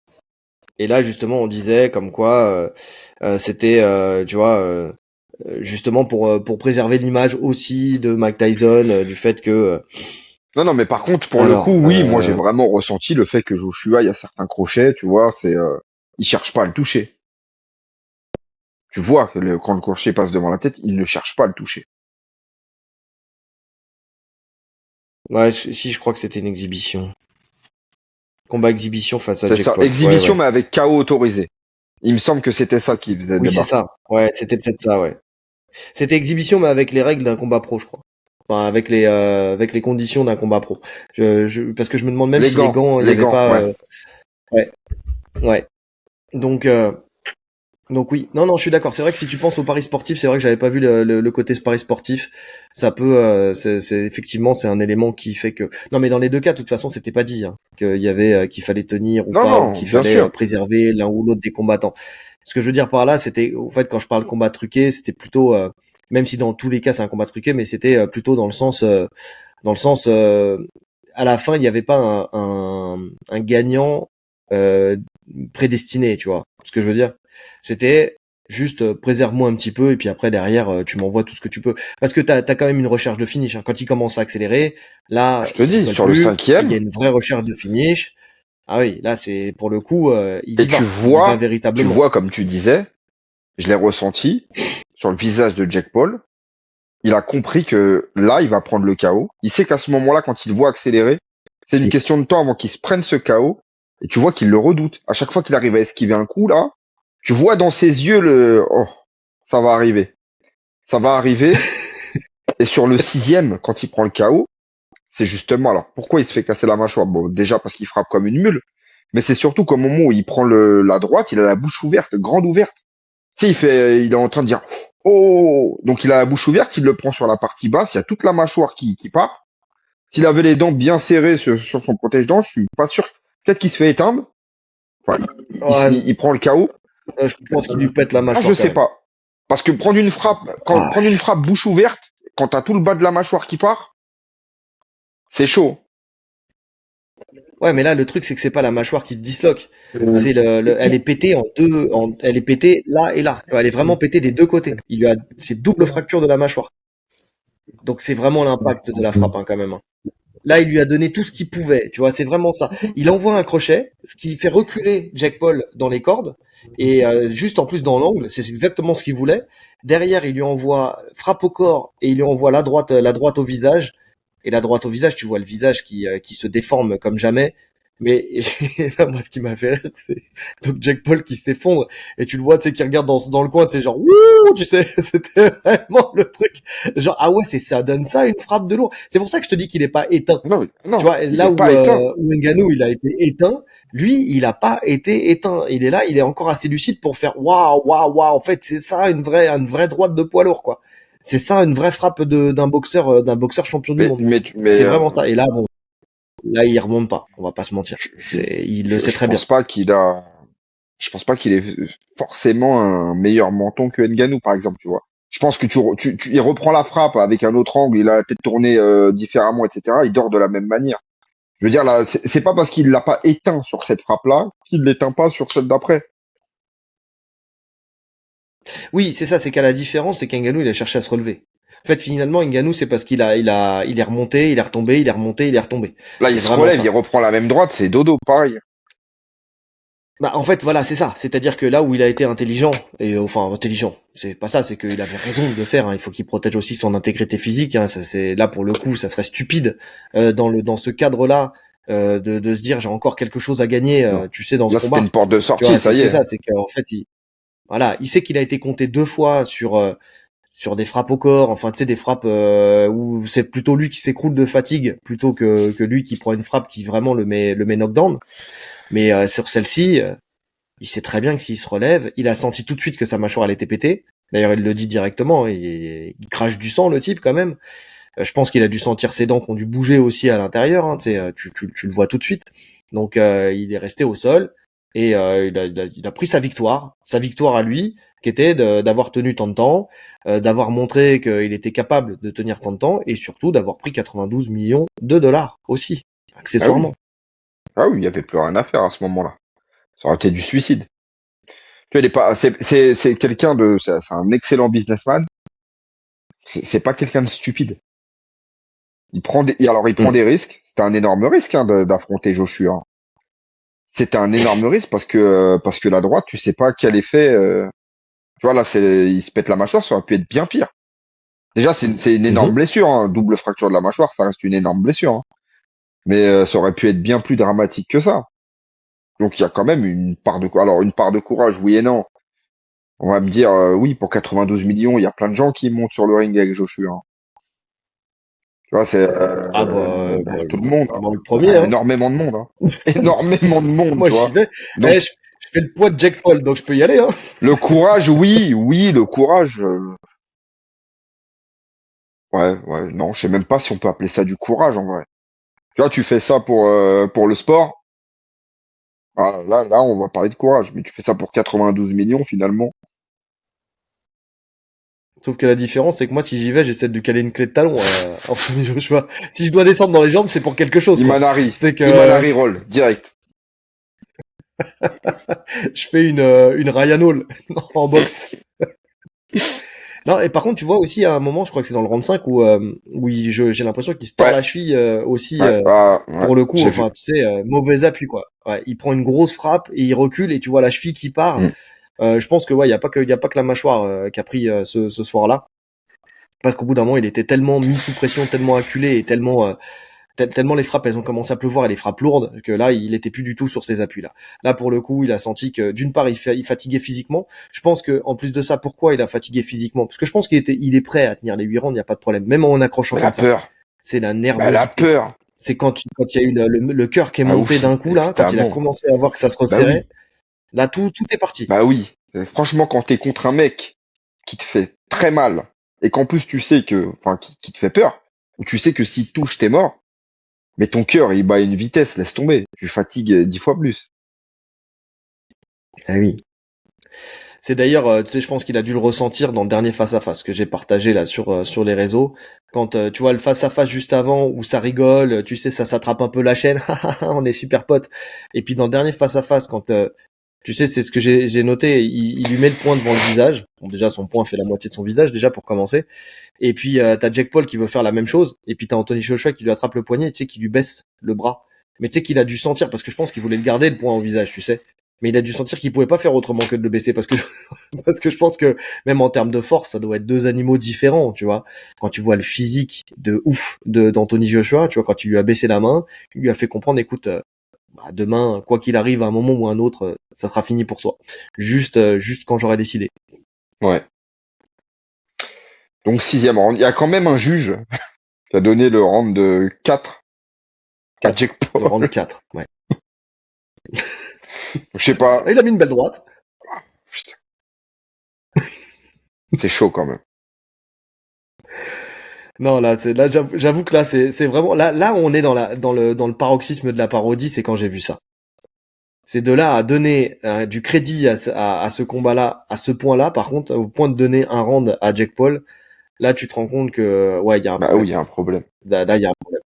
[SPEAKER 1] Et là justement on disait comme quoi c'était tu vois justement pour préserver l'image aussi de Mike Tyson du fait que
[SPEAKER 2] Non, non, mais par contre, pour le coup,
[SPEAKER 1] alors
[SPEAKER 2] oui, moi, j'ai vraiment ressenti le fait que Joshua, il y a certains crochets, tu vois, il cherche pas à le toucher. Tu vois que quand le crochet passe devant la tête, il ne cherche pas à le toucher.
[SPEAKER 1] ouais si je crois que c'était une exhibition. Combat exhibition face à
[SPEAKER 2] C'est
[SPEAKER 1] Jake
[SPEAKER 2] ça.
[SPEAKER 1] Paul. Ouais,
[SPEAKER 2] Exhibition,
[SPEAKER 1] ouais.
[SPEAKER 2] mais avec KO autorisé. Il me semble que c'était ça qui faisait
[SPEAKER 1] Oui, c'est
[SPEAKER 2] débat.
[SPEAKER 1] ça. Ouais, c'était peut-être ça, ouais. C'était exhibition, mais avec les règles d'un combat pro, je crois. Enfin, avec les conditions d'un combat pro. Parce que je me demande même si les gants, il y avait
[SPEAKER 2] Les gants,
[SPEAKER 1] pas.
[SPEAKER 2] ouais.
[SPEAKER 1] Ouais, ouais. Donc, donc oui. Non, non, je suis d'accord. C'est vrai que si tu penses au paris sportif, c'est vrai que j'avais pas vu le côté paris sportif. Ça peut, effectivement, c'est un élément qui fait que. Non, mais dans les deux cas, de toute façon, c'était pas dit hein, qu'il y avait, qu'il fallait tenir ou
[SPEAKER 2] Non,
[SPEAKER 1] pas, ou
[SPEAKER 2] non,
[SPEAKER 1] qu'il
[SPEAKER 2] bien
[SPEAKER 1] fallait
[SPEAKER 2] sûr.
[SPEAKER 1] préserver l'un ou l'autre des combattants. Ce que je veux dire par là, c'était, au fait, quand je parle combat truqué, c'était plutôt, même si dans tous les cas c'est un combat truqué, mais c'était plutôt dans le sens, à la fin, il n'y avait pas un gagnant euh, prédestiné, tu vois. Ce que je veux dire, c'était juste préserve-moi un petit peu et puis après derrière tu m'envoies tout ce que tu peux. Parce que t'as quand même une recherche de finish. Hein. Quand il commence à accélérer, là,
[SPEAKER 2] Je te
[SPEAKER 1] il
[SPEAKER 2] dis,
[SPEAKER 1] colle
[SPEAKER 2] sur le
[SPEAKER 1] plus. Il y a
[SPEAKER 2] cinquième,
[SPEAKER 1] une vraie recherche de finish. Ah oui, là c'est pour le coup, il
[SPEAKER 2] et
[SPEAKER 1] y va. Il y va
[SPEAKER 2] tu
[SPEAKER 1] véritablement.
[SPEAKER 2] vois, comme tu disais, je l'ai ressenti sur le visage de Jack Paul. Il a compris que là, il va prendre le KO. Il sait qu'à ce moment-là, quand il voit accélérer, c'est une question de temps avant qu'il se prenne ce KO. Et tu vois qu'il le redoute. À chaque fois qu'il arrive à esquiver un coup, là, tu vois dans ses yeux oh, ça va arriver. Ça va arriver. Et sur le sixième, quand il prend le KO, c'est justement, alors, pourquoi il se fait casser la mâchoire? Bon, déjà parce qu'il frappe comme une mule. Mais c'est surtout qu'au moment où il prend la droite, il a la bouche ouverte, grande ouverte. Tu sais, il est en train de dire, oh, donc il a la bouche ouverte, il le prend sur la partie basse, il y a toute la mâchoire qui part. S'il avait les dents bien serrées sur son protège-dents, je suis pas sûr. Peut-être qu'il se fait éteindre. Enfin,
[SPEAKER 1] Ouais,
[SPEAKER 2] il prend le KO.
[SPEAKER 1] je pense qu'il lui pète la
[SPEAKER 2] Ah, je
[SPEAKER 1] mâchoire quand
[SPEAKER 2] sais
[SPEAKER 1] même.
[SPEAKER 2] pas. Parce que
[SPEAKER 1] Ah.
[SPEAKER 2] prendre une frappe bouche ouverte, quand t'as tout le bas de la mâchoire qui part, c'est chaud.
[SPEAKER 1] Ouais, mais là, le truc, c'est que c'est pas la mâchoire qui se disloque. C'est elle est pétée elle est pétée là et là. Elle est vraiment pétée des deux côtés. C'est double fracture de la mâchoire. Donc c'est vraiment l'impact de la frappe, hein, quand même. Hein. Là, il lui a donné tout ce qu'il pouvait. Tu vois, c'est vraiment ça. Il envoie un crochet, ce qui fait reculer Jack Paul dans les cordes. Et juste en plus dans l'angle, c'est exactement ce qu'il voulait. Derrière, il lui envoie frappe au corps et il lui envoie la droite au visage. Et la droite au visage, tu vois le visage qui se déforme comme jamais. Mais et là, moi, ce qui m'a fait rire, c'est donc Jack Paul qui s'effondre et tu le vois, tu sais, qui regarde dans le coin, tu sais, genre wouh, tu sais, c'était vraiment le truc. Genre ah ouais, c'est ça donne ça une frappe de lourd. C'est pour ça que je te dis qu'il est pas éteint.
[SPEAKER 2] Non,
[SPEAKER 1] Tu
[SPEAKER 2] non,
[SPEAKER 1] vois,
[SPEAKER 2] il
[SPEAKER 1] là
[SPEAKER 2] est pas éteint.
[SPEAKER 1] où Ngannou il a été éteint, lui, il a pas été éteint. Il est là, il est encore assez lucide pour faire waouh, waouh, waouh. En fait, c'est ça une vraie droite de poids lourd, quoi. C'est ça une vraie frappe d'un boxeur champion du monde.
[SPEAKER 2] Mais
[SPEAKER 1] C'est vraiment ça. Et là, bon, là, il remonte pas. On va pas se mentir. Il le sait
[SPEAKER 2] je
[SPEAKER 1] très bien.
[SPEAKER 2] pense pas je pense pas qu'il ait forcément un meilleur menton que Ngannou, par exemple, tu vois. Je pense que il reprend la frappe avec un autre angle, il a la tête tournée différemment, etc. Il dort de la même manière. Je veux dire, là, c'est pas parce qu'il l'a pas éteint sur cette frappe-là qu'il l'éteint pas sur celle d'après.
[SPEAKER 1] Oui, c'est ça. C'est qu'à la différence, c'est qu'Ngannou, il a cherché à se relever. En fait, finalement, Ngannou, c'est parce il est remonté, il est retombé, il est remonté, il est retombé.
[SPEAKER 2] Là, il
[SPEAKER 1] C'est
[SPEAKER 2] se
[SPEAKER 1] vraiment
[SPEAKER 2] relève, il
[SPEAKER 1] ça.
[SPEAKER 2] reprend la même droite, c'est dodo, pareil.
[SPEAKER 1] Bah, en fait, voilà, c'est ça. C'est-à-dire que là où il a été intelligent, et enfin intelligent, c'est pas ça, c'est qu'il avait raison de le faire. Hein. Il faut qu'il protège aussi son intégrité physique. Hein. Ça, c'est là pour le coup, ça serait stupide dans ce cadre-là de se dire j'ai encore quelque chose à gagner,
[SPEAKER 2] Non.
[SPEAKER 1] tu sais, dans ce
[SPEAKER 2] Là, c'était une
[SPEAKER 1] combat.
[SPEAKER 2] porte de
[SPEAKER 1] Tu vois,
[SPEAKER 2] sortie, ça y
[SPEAKER 1] c'est
[SPEAKER 2] est.
[SPEAKER 1] ça, c'est qu'en fait, voilà, il sait qu'il a été compté 2 fois sur des frappes au corps, enfin tu sais des frappes où c'est plutôt lui qui s'écroule de fatigue plutôt que lui qui prend une frappe qui vraiment le met knockdown. Mais sur celle-ci, il sait très bien que s'il se relève, il a senti tout de suite que sa mâchoire elle était pétée. D'ailleurs, il le dit directement, il crache du sang le type quand même. Je pense qu'il a dû sentir ses dents qui ont dû bouger aussi à l'intérieur. Hein, tu le vois tout de suite. Donc il est resté au sol et il a pris sa victoire à lui, qui était d'avoir tenu tant de temps, d'avoir montré qu'il était capable de tenir tant de temps et surtout d'avoir pris 92 millions de dollars aussi,
[SPEAKER 2] Ah oui.
[SPEAKER 1] accessoirement.
[SPEAKER 2] Ah oui, il y avait plus rien à faire à ce moment-là. Ça aurait été du suicide. Tu vois, il est pas, c'est quelqu'un c'est un excellent businessman. C'est pas quelqu'un de stupide. Il prend
[SPEAKER 1] Mm.
[SPEAKER 2] des risques. C'était un énorme risque, hein, d'affronter Joshua. Hein. C'était un énorme risque parce que la droite, tu sais pas quel effet, tu vois, là, il se pète la mâchoire, ça aurait pu être bien pire. Déjà, c'est une énorme
[SPEAKER 1] Mhm.
[SPEAKER 2] blessure, hein, double fracture de la mâchoire, ça reste une énorme blessure, hein. Mais ça aurait pu être bien plus dramatique que ça. Donc il y a quand même une part de courage, oui et non. On va me dire, oui, pour 92 millions, il y a plein de gens qui montent sur le ring avec Joshua. Hein. Tu vois, c'est
[SPEAKER 1] Ah bah,
[SPEAKER 2] tout le monde, hein.
[SPEAKER 1] bon, le premier, hein.
[SPEAKER 2] Énormément de monde, hein. Énormément de monde,
[SPEAKER 1] Moi,
[SPEAKER 2] tu
[SPEAKER 1] j'y
[SPEAKER 2] vois.
[SPEAKER 1] vais.
[SPEAKER 2] Donc
[SPEAKER 1] Eh, je fais le poids de Jack Paul, donc je peux y aller, hein.
[SPEAKER 2] le courage, oui, oui, le courage. Ouais, ouais, non, je sais même pas si on peut appeler ça du courage en vrai. Tu vois, tu fais ça pour le sport. Ah, là, on va parler de courage, mais tu fais ça pour 92 millions finalement.
[SPEAKER 1] Sauf que la différence, c'est que moi, si j'y vais, j'essaie de caler une clé de talon à Anthony Joshua. Si je dois descendre dans les jambes, c'est pour quelque chose, quoi. C'est que
[SPEAKER 2] Imanari roll, direct.
[SPEAKER 1] je fais une Ryan Hall en boxe. Non, et par contre, tu vois aussi à un moment, je crois que c'est dans le round 5 où j'ai l'impression qu'il se tord
[SPEAKER 2] Ouais,
[SPEAKER 1] la cheville aussi
[SPEAKER 2] ouais, ah, ouais,
[SPEAKER 1] pour le coup,
[SPEAKER 2] j'ai
[SPEAKER 1] enfin,
[SPEAKER 2] vu.
[SPEAKER 1] tu sais, mauvais appui, quoi. Ouais, il prend une grosse frappe et il recule et tu vois la cheville qui part.
[SPEAKER 2] Mm.
[SPEAKER 1] Je pense que ouais, il y a pas que la mâchoire qui a pris ce soir-là. Parce qu'au bout d'un moment, il était tellement mis sous pression, tellement acculé et tellement les frappes, elles ont commencé à pleuvoir et les frappes lourdes que là, il était plus du tout sur ses appuis là. Là, pour le coup, il a senti que d'une part, il fatiguait physiquement. Je pense que en plus de ça, pourquoi il a fatigué physiquement? Parce que je pense il est prêt à tenir les 8 rounds, il n'y a pas de problème, même en accrochant
[SPEAKER 2] Mais la
[SPEAKER 1] comme ça.
[SPEAKER 2] peur,
[SPEAKER 1] C'est la
[SPEAKER 2] bah la
[SPEAKER 1] nervosité.
[SPEAKER 2] peur.
[SPEAKER 1] C'est quand il y a eu le cœur qui est
[SPEAKER 2] Ah
[SPEAKER 1] monté
[SPEAKER 2] oui,
[SPEAKER 1] d'un coup là, quand il a
[SPEAKER 2] évidemment.
[SPEAKER 1] commencé à voir que ça se
[SPEAKER 2] Bah oui,
[SPEAKER 1] resserrait. Là, tout est parti.
[SPEAKER 2] bah oui. Franchement, quand t'es contre un mec qui te fait très mal et qu'en plus tu sais que, enfin, qui te fait peur, ou tu sais que s'il touche, t'es mort. Mais ton cœur, il bat à une vitesse, laisse tomber. Tu fatigues 10 fois plus.
[SPEAKER 1] Ah oui. C'est d'ailleurs, tu sais, je pense qu'il a dû le ressentir dans le dernier face-à-face que j'ai partagé là sur les réseaux. Quand tu vois le face-à-face juste avant où ça rigole, tu sais, ça s'attrape un peu la chaîne, on est super potes. Et puis dans le dernier face-à-face, quand tu sais, c'est ce que j'ai noté, il lui met le poing devant le visage. Bon, déjà, son poing fait la moitié de son visage déjà pour commencer. Et puis t'as Jack Paul qui veut faire la même chose. Et puis t'as Anthony Joshua qui lui attrape le poignet, tu sais, qui lui baisse le bras. Mais tu sais qu'il a dû sentir parce que je pense qu'il voulait le garder le poing au visage, tu sais. Mais il a dû sentir qu'il pouvait pas faire autrement que de le baisser parce que parce que je pense que même en termes de force, ça doit être deux animaux différents, tu vois. Quand tu vois le physique de ouf de d'Anthony Joshua, tu vois, quand il lui a baissé la main, il lui a fait comprendre, écoute, bah, demain, quoi qu'il arrive, à un moment ou à un autre, ça sera fini pour toi. Juste quand j'aurai décidé.
[SPEAKER 2] Ouais. Donc 6e round. Il y a quand même un juge qui a donné le round de 4 à
[SPEAKER 1] 4.
[SPEAKER 2] Jake
[SPEAKER 1] Le round
[SPEAKER 2] Paul.
[SPEAKER 1] 4, ouais.
[SPEAKER 2] Je sais pas.
[SPEAKER 1] Il a mis une belle droite.
[SPEAKER 2] Putain, c'est chaud quand même.
[SPEAKER 1] Non, là, j'avoue que là, c'est vraiment, là, on est dans le paroxysme de la parodie, c'est quand j'ai vu ça. C'est de là à donner du crédit à ce combat-là, à ce point-là, par contre, au point de donner un round à Jake Paul, là, tu te rends compte que, ouais, il y a un
[SPEAKER 2] Bah
[SPEAKER 1] problème.
[SPEAKER 2] oui, il y a un problème.
[SPEAKER 1] Là, il y a un problème.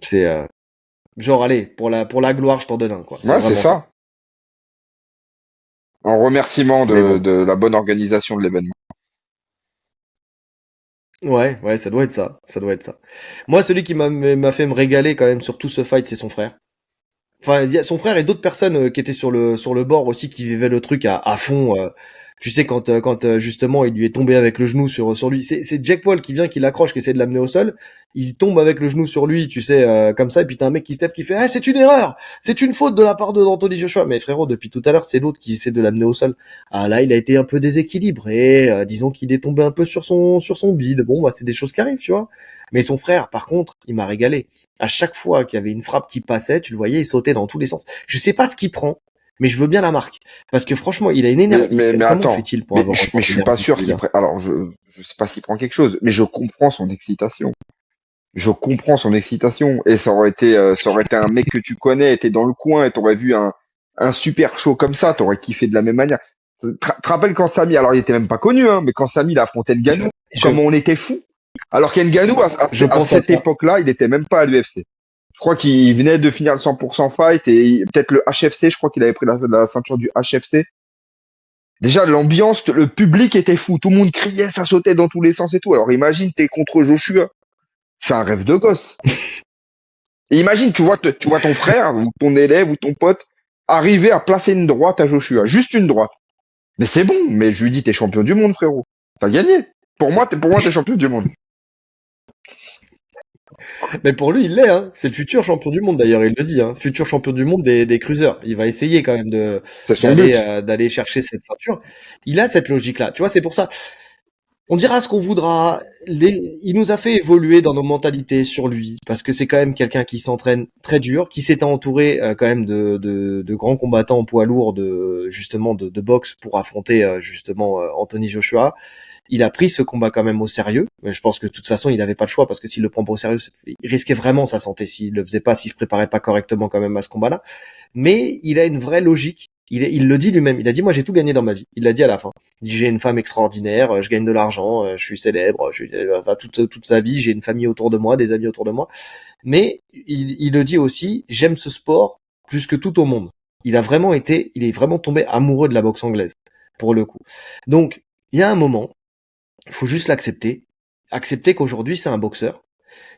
[SPEAKER 1] C'est, genre, allez, pour la gloire, je t'en donne un, quoi. C'est
[SPEAKER 2] Ouais, c'est
[SPEAKER 1] vraiment ça.
[SPEAKER 2] ça. En remerciement
[SPEAKER 1] Mais bon.
[SPEAKER 2] de la bonne organisation de l'événement.
[SPEAKER 1] Ouais, ça doit être ça. Ça doit être ça. Moi, celui qui m'a fait me régaler quand même sur tout ce fight, c'est son frère. Enfin, il y a son frère et d'autres personnes qui étaient sur le bord aussi, qui vivaient le truc à fond. Tu sais, quand justement il lui est tombé avec le genou sur lui. C'est Jack Paul qui vient, qui l'accroche, qui essaie de l'amener au sol. Il tombe avec le genou sur lui, tu sais, comme ça. Et puis t'as un mec qui se lève qui fait ah, c'est une erreur, c'est une faute de la part de Anthony Joshua. Mais frérot, depuis tout à l'heure, c'est l'autre qui essaie de l'amener au sol. Ah là, il a été un peu déséquilibré. Disons qu'il est tombé un peu sur son bide. Bon, bah c'est des choses qui arrivent, tu vois. Mais son frère, par contre, il m'a régalé. À chaque fois qu'il y avait une frappe qui passait, tu le voyais, il sautait dans tous les sens. Je sais pas ce qu'il prend, mais je veux bien la marque. Parce que franchement, il a une énergie.
[SPEAKER 2] Mais
[SPEAKER 1] Comment
[SPEAKER 2] attends.
[SPEAKER 1] fait-il pour avoir
[SPEAKER 2] Mais
[SPEAKER 1] autant
[SPEAKER 2] je suis pas
[SPEAKER 1] d'énergie,
[SPEAKER 2] sûr qu'il
[SPEAKER 1] celui-là?
[SPEAKER 2] prenne. Alors, je sais pas s'il prend quelque chose, mais je comprends son excitation. Je comprends son excitation. Et ça aurait été un mec que tu connais, était dans le coin, et t'aurais vu un super show comme ça, t'aurais kiffé de la même manière. Te rappelles quand Samy, alors il était même pas connu, hein, mais quand Samy il affrontait Ngannou,
[SPEAKER 1] Je,
[SPEAKER 2] comment on était fou. Alors qu'Ngannou,
[SPEAKER 1] je
[SPEAKER 2] à
[SPEAKER 1] pense à
[SPEAKER 2] cette
[SPEAKER 1] ça.
[SPEAKER 2] époque-là, il était même pas à l'UFC. Je crois qu'il venait de finir le 100% fight et peut-être le HFC, je crois qu'il avait pris la ceinture du HFC. Déjà, l'ambiance, le public était fou. Tout le monde criait, ça sautait dans tous les sens et tout. Alors imagine, t'es contre Joshua. C'est un rêve de gosse. Et imagine, tu vois ton frère, ou ton élève, ou ton pote, arriver à placer une droite à Joshua. Juste une droite. Mais c'est bon. Mais je lui dis, t'es champion du monde, frérot. T'as gagné. Pour moi, t'es champion du monde.
[SPEAKER 1] Mais pour lui, il l'est, hein. C'est le futur champion du monde, d'ailleurs, il le dit, hein. Futur champion du monde des cruisers. Il va essayer quand même
[SPEAKER 2] C'est son but.
[SPEAKER 1] d'aller chercher cette ceinture. Il a cette logique-là. Tu vois, c'est pour ça. On dira ce qu'on voudra. Il nous a fait évoluer dans nos mentalités sur lui, parce que c'est quand même quelqu'un qui s'entraîne très dur, qui s'était entouré quand même de grands combattants en poids lourd, justement de boxe pour affronter justement Anthony Joshua. Il a pris ce combat quand même au sérieux. Mais je pense que de toute façon, il n'avait pas le choix, parce que s'il le prend pas au sérieux, il risquait vraiment sa santé s'il le faisait pas, s'il se préparait pas correctement quand même à ce combat-là. Mais il a une vraie logique. Il le dit lui-même. Il a dit, moi, j'ai tout gagné dans ma vie. Il l'a dit à la fin. Il dit, j'ai une femme extraordinaire, je gagne de l'argent, je suis célèbre, enfin, toute sa vie, j'ai une famille autour de moi, des amis autour de moi. Mais il le dit aussi, j'aime ce sport plus que tout au monde. Il est vraiment tombé amoureux de la boxe anglaise, pour le coup. Donc, il y a un moment, il faut juste l'accepter. Accepter qu'aujourd'hui, c'est un boxeur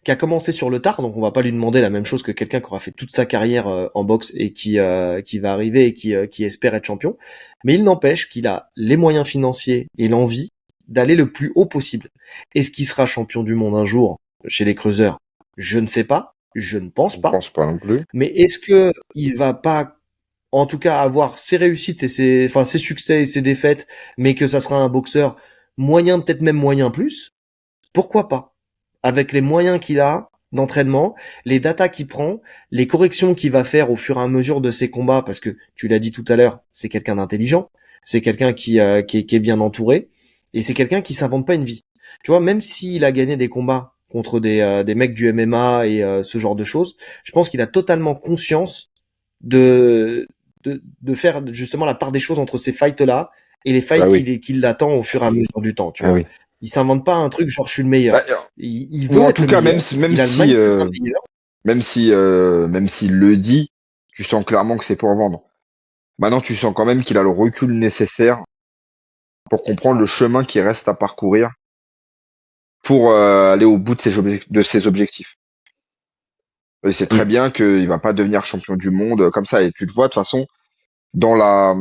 [SPEAKER 1] qui a commencé sur le tard, donc on va pas lui demander la même chose que quelqu'un qui aura fait toute sa carrière en boxe et qui va arriver et qui espère être champion. Mais il n'empêche qu'il a les moyens financiers et l'envie d'aller le plus haut possible. Est-ce qu'il sera champion du monde un jour chez les creuseurs? Je ne sais pas, je ne
[SPEAKER 2] Je
[SPEAKER 1] pense
[SPEAKER 2] ne
[SPEAKER 1] pas.
[SPEAKER 2] pense pas non plus.
[SPEAKER 1] Mais est-ce que il va pas, en tout cas, avoir ses réussites et ses succès et ses défaites, mais que ça sera un boxeur moyen, peut-être même moyen plus? Pourquoi pas? Avec les moyens qu'il a d'entraînement, les datas qu'il prend, les corrections qu'il va faire au fur et à mesure de ses combats, parce que tu l'as dit tout à l'heure, c'est quelqu'un d'intelligent, c'est quelqu'un qui est bien entouré, et c'est quelqu'un qui s'invente pas une vie. Tu vois, même s'il a gagné des combats contre des mecs du MMA et ce genre de choses, je pense qu'il a totalement conscience de, de faire justement la part des choses entre ces fights-là et les
[SPEAKER 2] Bah
[SPEAKER 1] fights
[SPEAKER 2] oui.
[SPEAKER 1] qui l'attend au fur et à mesure du temps, tu
[SPEAKER 2] Ah
[SPEAKER 1] vois.
[SPEAKER 2] oui.
[SPEAKER 1] Il s'invente pas un truc genre je suis le meilleur.
[SPEAKER 2] Bah,
[SPEAKER 1] Il
[SPEAKER 2] ou
[SPEAKER 1] veut
[SPEAKER 2] en
[SPEAKER 1] être
[SPEAKER 2] tout
[SPEAKER 1] le
[SPEAKER 2] cas,
[SPEAKER 1] meilleur. Il a le mindset d'un meilleur.
[SPEAKER 2] même s'il le dit, tu sens clairement que c'est pour vendre. Maintenant, tu sens quand même qu'il a le recul nécessaire pour comprendre le chemin qui reste à parcourir pour aller au bout de de ses objectifs. Il sait très
[SPEAKER 1] Mm.
[SPEAKER 2] bien qu'il va pas devenir champion du monde comme ça. Et tu le vois de toute façon dans la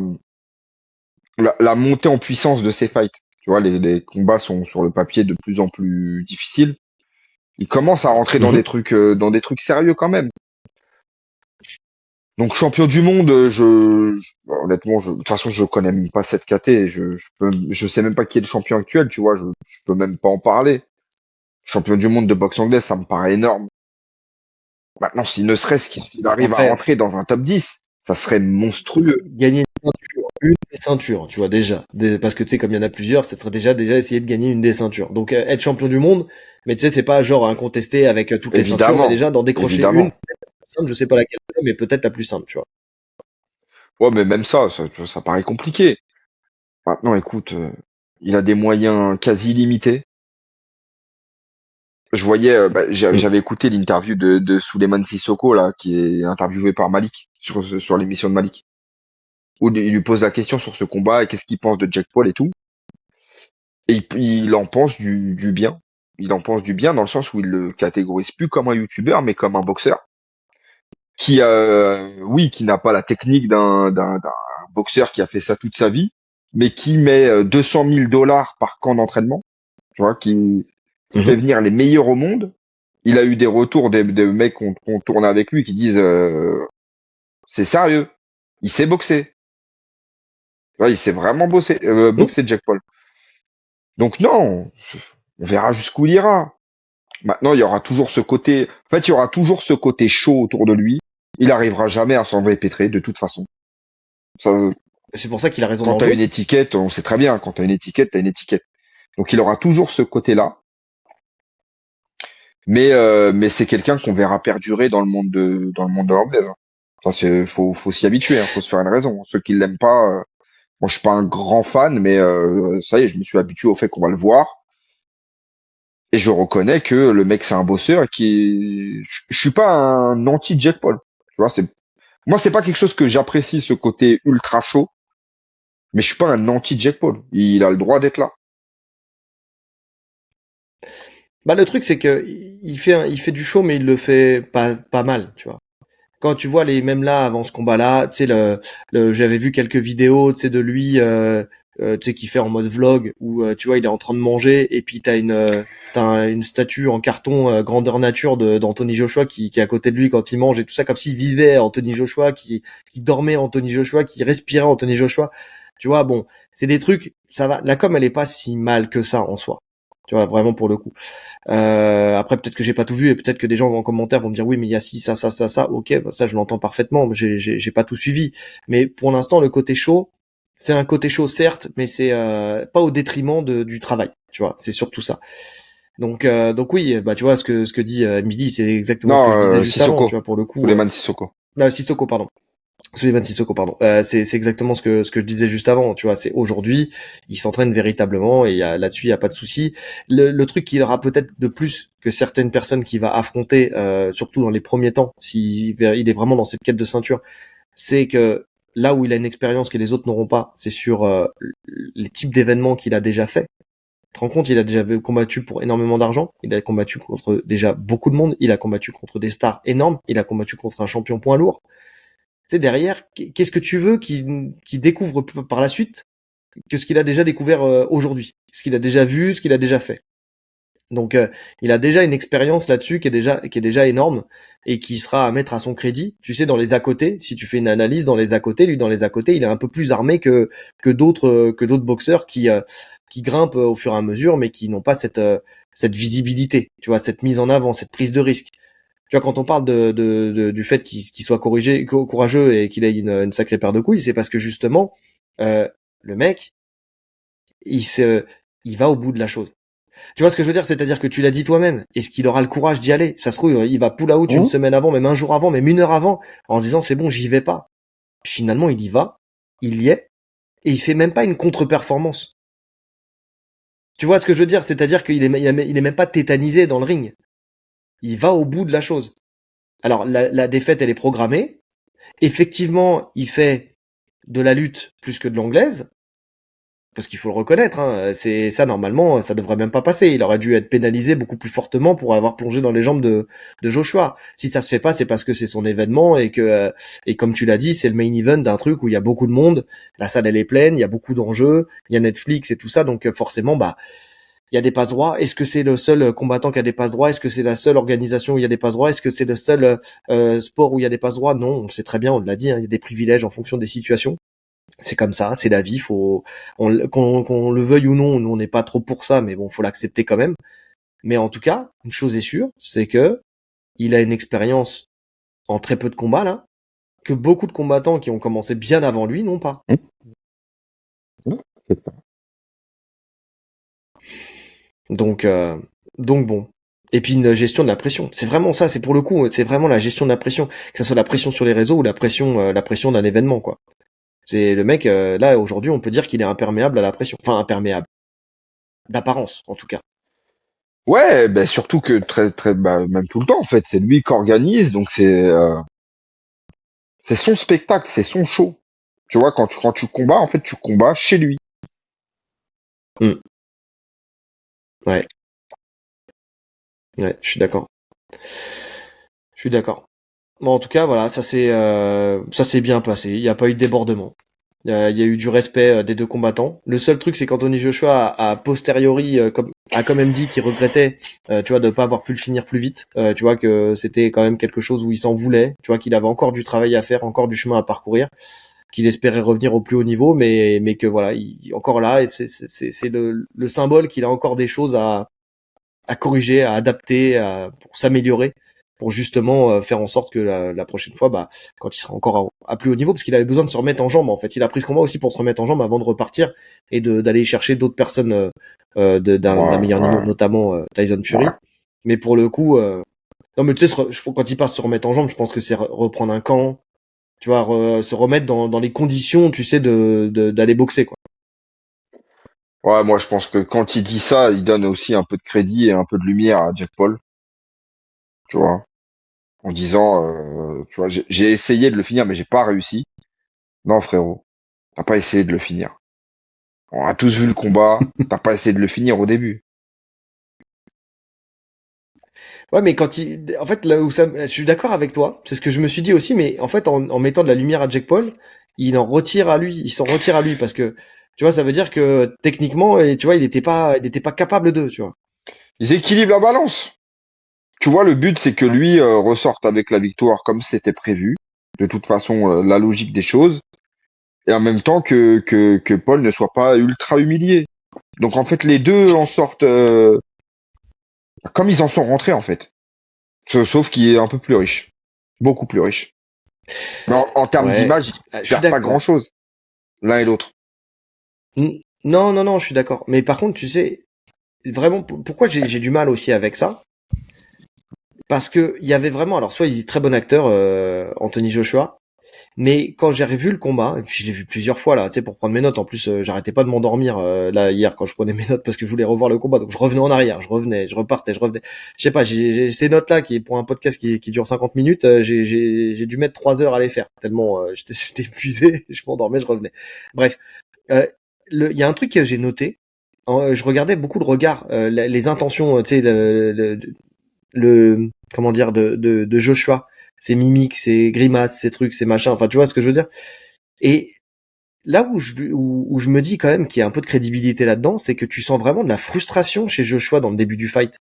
[SPEAKER 2] montée en puissance de ses fights. Tu vois, les combats sont sur le papier de plus en plus difficiles. Il commence à rentrer
[SPEAKER 1] Mhm.
[SPEAKER 2] dans des trucs sérieux quand même. Donc champion du monde, honnêtement, de toute façon, je connais même pas cette KT. Je sais même pas qui est le champion actuel. Tu vois, je peux même pas en parler. Champion du monde de boxe anglaise, ça me paraît énorme. Maintenant, si ne serait-ce qu'il arrive à
[SPEAKER 1] Après,
[SPEAKER 2] rentrer dans un top 10, ça serait monstrueux.
[SPEAKER 1] gagner une des ceintures, tu vois, déjà. Parce que tu sais, comme il y en a plusieurs, ça serait déjà essayer de gagner une des ceintures. Donc, être champion du monde, mais tu sais, c'est pas genre incontesté avec toutes les ceintures, mais
[SPEAKER 2] Évidemment,
[SPEAKER 1] déjà d'en décrocher une,
[SPEAKER 2] évidemment.
[SPEAKER 1] simple, je sais pas laquelle, mais peut-être la plus simple, tu vois.
[SPEAKER 2] Ouais, mais même ça paraît compliqué. Maintenant, écoute, il a des moyens quasi illimités. Je voyais,
[SPEAKER 1] Mm.
[SPEAKER 2] j'avais écouté l'interview de Souleymane Sissoko là, qui est interviewé par Malik sur l'émission de Malik, où il lui pose la question sur ce combat et qu'est-ce qu'il pense de Jack Paul et tout. Et il en pense du bien. Il en pense du bien dans le sens où il le catégorise plus comme un youtubeur, mais comme un boxeur qui, oui, qui n'a pas la technique d'un boxeur qui a fait ça toute sa vie, mais qui met 200 000 dollars par camp d'entraînement, tu vois, qui fait
[SPEAKER 1] Mhm.
[SPEAKER 2] venir les meilleurs au monde. Il a eu des retours des mecs qu'on tourne avec lui qui disent c'est sérieux, il sait boxer. Ouais, il sait vraiment
[SPEAKER 1] Mm.
[SPEAKER 2] boxer Jack Paul. Donc non, on verra jusqu'où il ira. Maintenant, il y aura toujours ce côté, en fait, il y aura toujours ce côté chaud autour de lui. Il arrivera jamais à s'en dépêtrer de toute façon. Ça,
[SPEAKER 1] C'est pour ça qu'il a raison
[SPEAKER 2] quand
[SPEAKER 1] d'en
[SPEAKER 2] t'as une
[SPEAKER 1] jouer.
[SPEAKER 2] étiquette, on sait très bien, quand t'as une étiquette, t'as une étiquette. Donc il aura toujours ce côté-là. Mais c'est quelqu'un qu'on verra perdurer dans le monde de l'anglaise. Enfin, faut s'y habituer, hein, faut se faire une raison. Ceux qui l'aiment pas, moi je suis pas un grand fan, mais ça y est, je me suis habitué au fait qu'on va le voir. Et je reconnais que le mec c'est un bosseur et je suis pas un anti Jack Paul. Tu vois, moi c'est pas quelque chose que j'apprécie ce côté ultra chaud, mais je suis pas un anti Jack Paul. Il a le droit d'être là.
[SPEAKER 1] Bah, le truc, c'est que il fait du show, mais il le fait pas mal, tu vois. Quand tu vois les mêmes là avant ce combat-là, tu sais j'avais vu quelques vidéos, tu sais de lui, tu sais qui fait en mode vlog où tu vois il est en train de manger et puis t'as une statue en carton grandeur nature d'Anthony Joshua qui est à côté de lui quand il mange et tout ça comme s'il vivait Anthony Joshua, qui dormait Anthony Joshua, qui respirait Anthony Joshua. Tu vois, bon, c'est des trucs, ça va. La com elle est pas si mal que ça en soi. Tu vois, vraiment pour le coup. Après, peut-être que j'ai pas tout vu et peut-être que des gens en commentaire vont me dire oui, mais il y a ci, ça. Ok, bah, ça je l'entends parfaitement. Mais j'ai pas tout suivi. Mais pour l'instant, le côté chaud, c'est un côté chaud certes, mais c'est pas au détriment du travail. Tu vois, c'est surtout ça. Donc oui, bah tu vois ce que dit Emily, c'est exactement ce que
[SPEAKER 2] Non,
[SPEAKER 1] je disais juste avant. Tu
[SPEAKER 2] Sissoko,
[SPEAKER 1] vois, pour le coup,
[SPEAKER 2] Souleymane Sissoko.
[SPEAKER 1] Sissoko, pardon. Souleymane Sissoko, pardon. C'est exactement ce que je disais juste avant. Tu vois, c'est aujourd'hui, il s'entraîne véritablement et là-dessus, il y a pas de souci. Le truc qu'il aura peut-être de plus que certaines personnes qu'il va affronter, surtout dans les premiers temps, s'il il est vraiment dans cette quête de ceinture, c'est que là où il a une expérience que les autres n'auront pas, c'est sur les types d'événements qu'il a déjà fait. Tu te rends compte, il a déjà combattu pour énormément d'argent, il a combattu contre déjà beaucoup de monde, il a combattu contre des stars énormes, il a combattu contre un champion point lourd. Tu sais, derrière, qu'est-ce que tu veux qu'il découvre par la suite que ce qu'il a déjà découvert aujourd'hui, ce qu'il a déjà vu, ce qu'il a déjà fait. Donc, il a déjà une expérience là-dessus qui est déjà énorme et qui sera à mettre à son crédit. Tu sais, dans les à côté, si tu fais une analyse dans les à côté, lui dans les à côté, il est un peu plus armé que d'autres boxeurs qui grimpent au fur et à mesure, mais qui n'ont pas cette visibilité, tu vois, cette mise en avant, cette prise de risque. Tu vois, quand on parle du fait qu'il soit courageux et qu'il ait une sacrée paire de couilles, c'est parce que justement, le mec, il se, il va au bout de la chose. Tu vois ce que je veux dire? C'est-à-dire que tu l'as dit toi-même. Est-ce qu'il aura le courage d'y aller? Ça se trouve, il va pull out une
[SPEAKER 2] Mmh.
[SPEAKER 1] semaine avant, même un jour avant, même une heure avant, en se disant c'est bon, j'y vais pas. Finalement, il y va, il y est, et il fait même pas une contre-performance. Tu vois ce que je veux dire? C'est-à-dire il est même pas tétanisé dans le ring. Il va au bout de la chose. Alors, la défaite, elle est programmée. Effectivement, il fait de la lutte plus que de l'anglaise, parce qu'il faut le reconnaître, hein, c'est ça normalement, ça devrait même pas passer. Il aurait dû être pénalisé beaucoup plus fortement pour avoir plongé dans les jambes de Joshua. Si ça se fait pas, c'est parce que c'est son événement et comme tu l'as dit, c'est le main event d'un truc où il y a beaucoup de monde, la salle elle est pleine, il y a beaucoup d'enjeux, il y a Netflix et tout ça, donc forcément, bah il y a des passe droits. Est-ce que c'est le seul combattant qui a des passe droits? Est-ce que c'est la seule organisation où il y a des passe droits? Est-ce que c'est le seul sport où il y a des passe droits? Non, on le sait très bien, on l'a dit, hein, il y a des privilèges en fonction des situations. C'est comme ça, c'est la vie. Qu'on le veuille ou non, nous on n'est pas trop pour ça, mais bon, faut l'accepter quand même. Mais en tout cas, une chose est sûre, c'est que il a une expérience en très peu de combats là, que beaucoup de combattants qui ont commencé bien avant lui n'ont pas.
[SPEAKER 2] Non, c'est pas.
[SPEAKER 1] Donc, euh, donc bon. Et puis une gestion de la pression. C'est vraiment ça. C'est pour le coup, c'est vraiment la gestion de la pression, que ce soit la pression sur les réseaux ou la pression d'un événement, quoi. C'est le mec là aujourd'hui, on peut dire qu'il est imperméable à la pression. Enfin imperméable, d'apparence en tout cas.
[SPEAKER 2] Ouais, ben surtout que bah, même tout le temps en fait, c'est lui qui organise, donc c'est son spectacle, c'est son show. Tu vois, quand tu combats, en fait, tu combats chez lui.
[SPEAKER 1] Hmm. Ouais, ouais, je suis d'accord. Je suis d'accord. Bon, en tout cas, voilà, ça s'est bien passé. Il n'y a pas eu de débordement. Il y a eu du respect des deux combattants. Le seul truc, c'est qu'Anthony Joshua a posteriori a quand même dit qu'il regrettait, tu vois, de pas avoir pu le finir plus vite. Tu vois que c'était quand même quelque chose où il s'en voulait. Tu vois qu'il avait encore du travail à faire, encore du chemin à parcourir, qu'il espérait revenir au plus haut niveau, mais que voilà, il encore là. Et c'est le symbole qu'il a encore des choses à corriger, à adapter, pour s'améliorer, pour justement faire en sorte que la prochaine fois, bah, quand il sera encore à plus haut niveau, parce qu'il avait besoin de se remettre en jambes, en fait. Il a pris ce combat aussi pour se remettre en jambes avant de repartir et d'aller chercher d'autres personnes d'un
[SPEAKER 2] Ouais,
[SPEAKER 1] meilleur niveau,
[SPEAKER 2] ouais,
[SPEAKER 1] notamment Tyson Fury.
[SPEAKER 2] ouais.
[SPEAKER 1] Mais pour le coup, non mais tu sais, quand il passe se remettre en jambes, je pense que c'est reprendre un camp, tu vois, se remettre dans les conditions, tu sais, d'aller boxer, quoi.
[SPEAKER 2] Ouais, moi je pense que quand il dit ça, il donne aussi un peu de crédit et un peu de lumière à Jack Paul, tu vois, en disant, tu vois, j'ai essayé de le finir, mais j'ai pas réussi. Non, frérot, t'as pas essayé de le finir. On a tous vu le combat, t'as pas essayé de le finir au début.
[SPEAKER 1] Ouais, mais en fait, là où je suis d'accord avec toi, c'est ce que je me suis dit aussi, mais en fait, en mettant de la lumière à Jack Paul, il en retire à lui, il s'en retire à lui, parce que, tu vois, ça veut dire que, techniquement, et tu vois, il était pas capable de, tu vois.
[SPEAKER 2] Ils équilibrent la balance. Tu vois, le but c'est que lui ressorte avec la victoire comme c'était prévu. De toute façon, la logique des choses. Et en même temps que Paul ne soit pas ultra humilié. Donc en fait, les deux en sortent comme ils en sont rentrés en fait. Sauf qu'il est un peu plus riche, beaucoup plus riche. Mais en termes
[SPEAKER 1] Ouais,
[SPEAKER 2] d'image, ils
[SPEAKER 1] je suis
[SPEAKER 2] perdent pas
[SPEAKER 1] d'accord.
[SPEAKER 2] grand-chose l'un et l'autre.
[SPEAKER 1] Non, non, non, je suis d'accord. Mais par contre, tu sais, vraiment, pourquoi j'ai du mal aussi avec ça? Parce que il y avait vraiment, alors soit il est très bon acteur, Anthony Joshua, mais quand j'ai revu le combat, et puis je l'ai vu plusieurs fois là, tu sais, pour prendre mes notes, en plus j'arrêtais pas de m'endormir là hier quand je prenais mes notes parce que je voulais revoir le combat, donc je revenais en arrière, je revenais, je repartais, je revenais. Je sais pas, j'ai ces notes là qui pour un podcast qui dure 50 minutes, j'ai dû mettre 3 heures à les faire tellement j'étais épuisé, je m'endormais, je revenais. Bref, euh, il y a un truc que j'ai noté. Je regardais beaucoup le regard, les intentions, tu sais, comment dire de Joshua, ses mimiques, ses grimaces, ses trucs, ses machins, enfin tu vois ce que je veux dire. Et là où je me dis quand même qu'il y a un peu de crédibilité là-dedans, c'est que tu sens vraiment de la frustration chez Joshua dans le début du fight.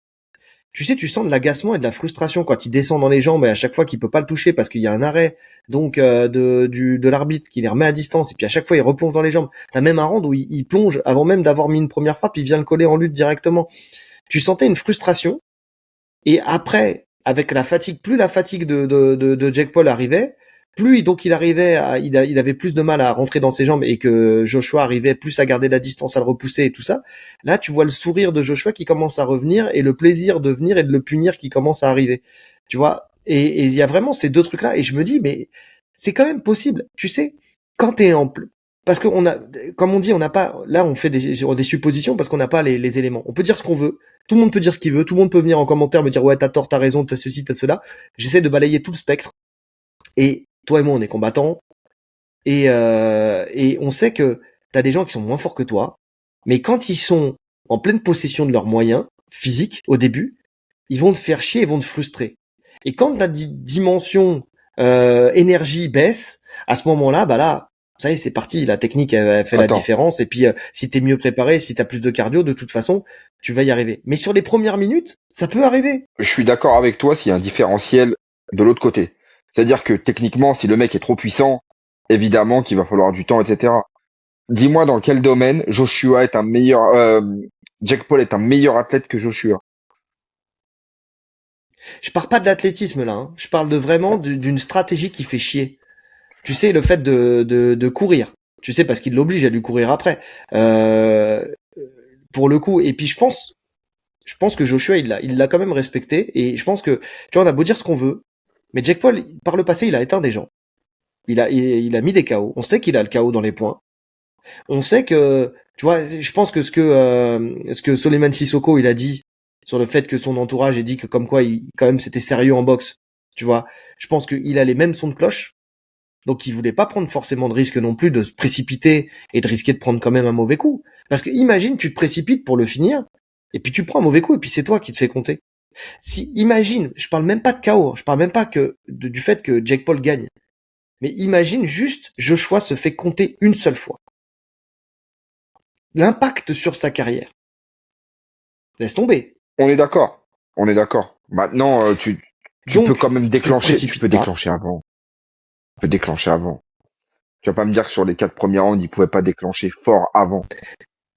[SPEAKER 1] Tu sais, tu sens de l'agacement et de la frustration quand il descend dans les jambes et à chaque fois qu'il peut pas le toucher parce qu'il y a un arrêt donc de l'arbitre qui les remet à distance et puis à chaque fois il replonge dans les jambes. T'as même un round où il plonge avant même d'avoir mis une première frappe, il vient le coller en lutte directement. Tu sentais une frustration. Et après, avec la fatigue, plus la fatigue de Jack Paul arrivait, plus donc il arrivait il avait plus de mal à rentrer dans ses jambes et que Joshua arrivait plus à garder la distance, à le repousser et tout ça. Là, tu vois le sourire de Joshua qui commence à revenir et le plaisir de venir et de le punir qui commence à arriver. Tu vois? Et il y a vraiment ces deux trucs-là et je me dis, mais c'est quand même possible. Tu sais, quand t'es parce qu'on a, comme on dit, on n'a pas, là, on fait des suppositions parce qu'on n'a pas les éléments. On peut dire ce qu'on veut. Tout le monde peut dire ce qu'il veut, tout le monde peut venir en commentaire me dire ouais t'as tort, t'as raison, t'as ceci, t'as cela. J'essaie de balayer tout le spectre. Et toi et moi on est combattants et on sait que t'as des gens qui sont moins forts que toi, mais quand ils sont en pleine possession de leurs moyens physiques au début, ils vont te faire chier, ils vont te frustrer. Et quand ta dimension énergie baisse, à ce moment-là, bah là Ça y est, c'est parti. La technique, elle fait la
[SPEAKER 2] Attends,
[SPEAKER 1] différence. Et puis, si t'es mieux préparé, si t'as plus de cardio, de toute façon, tu vas y arriver. Mais sur les premières minutes, ça peut arriver.
[SPEAKER 2] je suis d'accord avec toi s'il y a un différentiel de l'autre côté. C'est-à-dire que techniquement, si le mec est trop puissant, évidemment qu'il va falloir du temps, etc. Dis-moi dans quel domaine Joshua est un meilleur, Jack Paul est un meilleur athlète que Joshua.
[SPEAKER 1] Je parle pas de l'athlétisme là. Hein. Je parle de vraiment d'une stratégie qui fait chier. Tu sais, le fait de courir. Tu sais, parce qu'il l'oblige à lui courir après. Euh, pour le coup. Et puis je pense que Joshua, il l'a quand même respecté. Et je pense que, tu vois, on a beau dire ce qu'on veut. Mais Jack Paul, par le passé, il a éteint des gens. Il a mis des KO. On sait qu'il a le KO dans les points. On sait que, tu vois, je pense que ce que Suleiman Sissoko, il a dit sur le fait que son entourage ait dit que comme quoi, quand même, c'était sérieux en boxe. Tu vois, je pense qu'il a les mêmes sons de cloche. Donc il voulait pas prendre forcément de risque non plus de se précipiter et de risquer de prendre quand même un mauvais coup. Parce que imagine, tu te précipites pour le finir, et puis tu prends un mauvais coup, et puis c'est toi qui te fais compter. Si, imagine, je parle même pas de KO, je parle même pas du fait que Jake Paul gagne. Mais imagine juste, Joshua se fait compter une seule fois. L'impact sur sa carrière. Laisse tomber.
[SPEAKER 2] On est d'accord. On est d'accord. Maintenant, tu peux quand
[SPEAKER 1] Donc,
[SPEAKER 2] même
[SPEAKER 1] tu te
[SPEAKER 2] déclencher. Tu peux
[SPEAKER 1] précipites pas.
[SPEAKER 2] déclencher avant. Tu peux déclencher avant. Tu vas pas me dire que sur les 4 premiers rounds, il pouvait pas déclencher fort avant.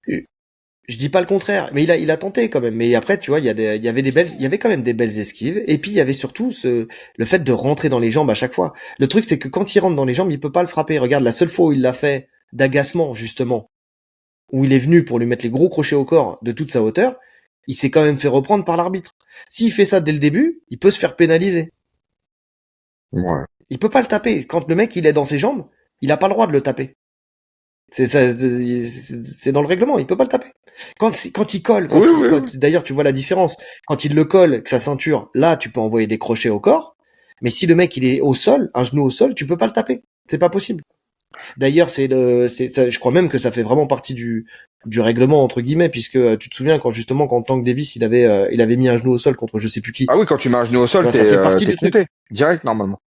[SPEAKER 1] Je dis pas le contraire, mais il a tenté quand même. Mais après, tu vois, il y avait quand même des belles esquives. Et puis il y avait surtout le fait de rentrer dans les jambes à chaque fois. Le truc, c'est que quand il rentre dans les jambes, il peut pas le frapper. Regarde, la seule fois où il l'a fait d'agacement justement, où il est venu pour lui mettre les gros crochets au corps de toute sa hauteur, il s'est quand même fait reprendre par l'arbitre. S'il fait ça dès le début, il peut se faire pénaliser.
[SPEAKER 2] Ouais.
[SPEAKER 1] Il peut pas le taper. Quand le mec il est dans ses jambes, il a pas le droit de le taper. C'est ça, c'est dans le règlement, il peut pas le taper. Quand il colle,
[SPEAKER 2] Oui, oui, oui.
[SPEAKER 1] d'ailleurs tu vois la différence. Quand il le colle, que sa ceinture, là tu peux envoyer des crochets au corps. Mais si le mec il est au sol, un genou au sol, tu peux pas le taper. C'est pas possible. D'ailleurs je crois même que ça fait vraiment partie du règlement entre guillemets, puisque tu te souviens quand justement quand Tank Davis il avait mis un genou au sol contre je sais plus qui.
[SPEAKER 2] Ah oui, quand tu mets un genou au
[SPEAKER 1] Tu
[SPEAKER 2] sol,
[SPEAKER 1] vois, ça fait partie
[SPEAKER 2] t'es
[SPEAKER 1] du truc.
[SPEAKER 2] compté. Direct, normalement.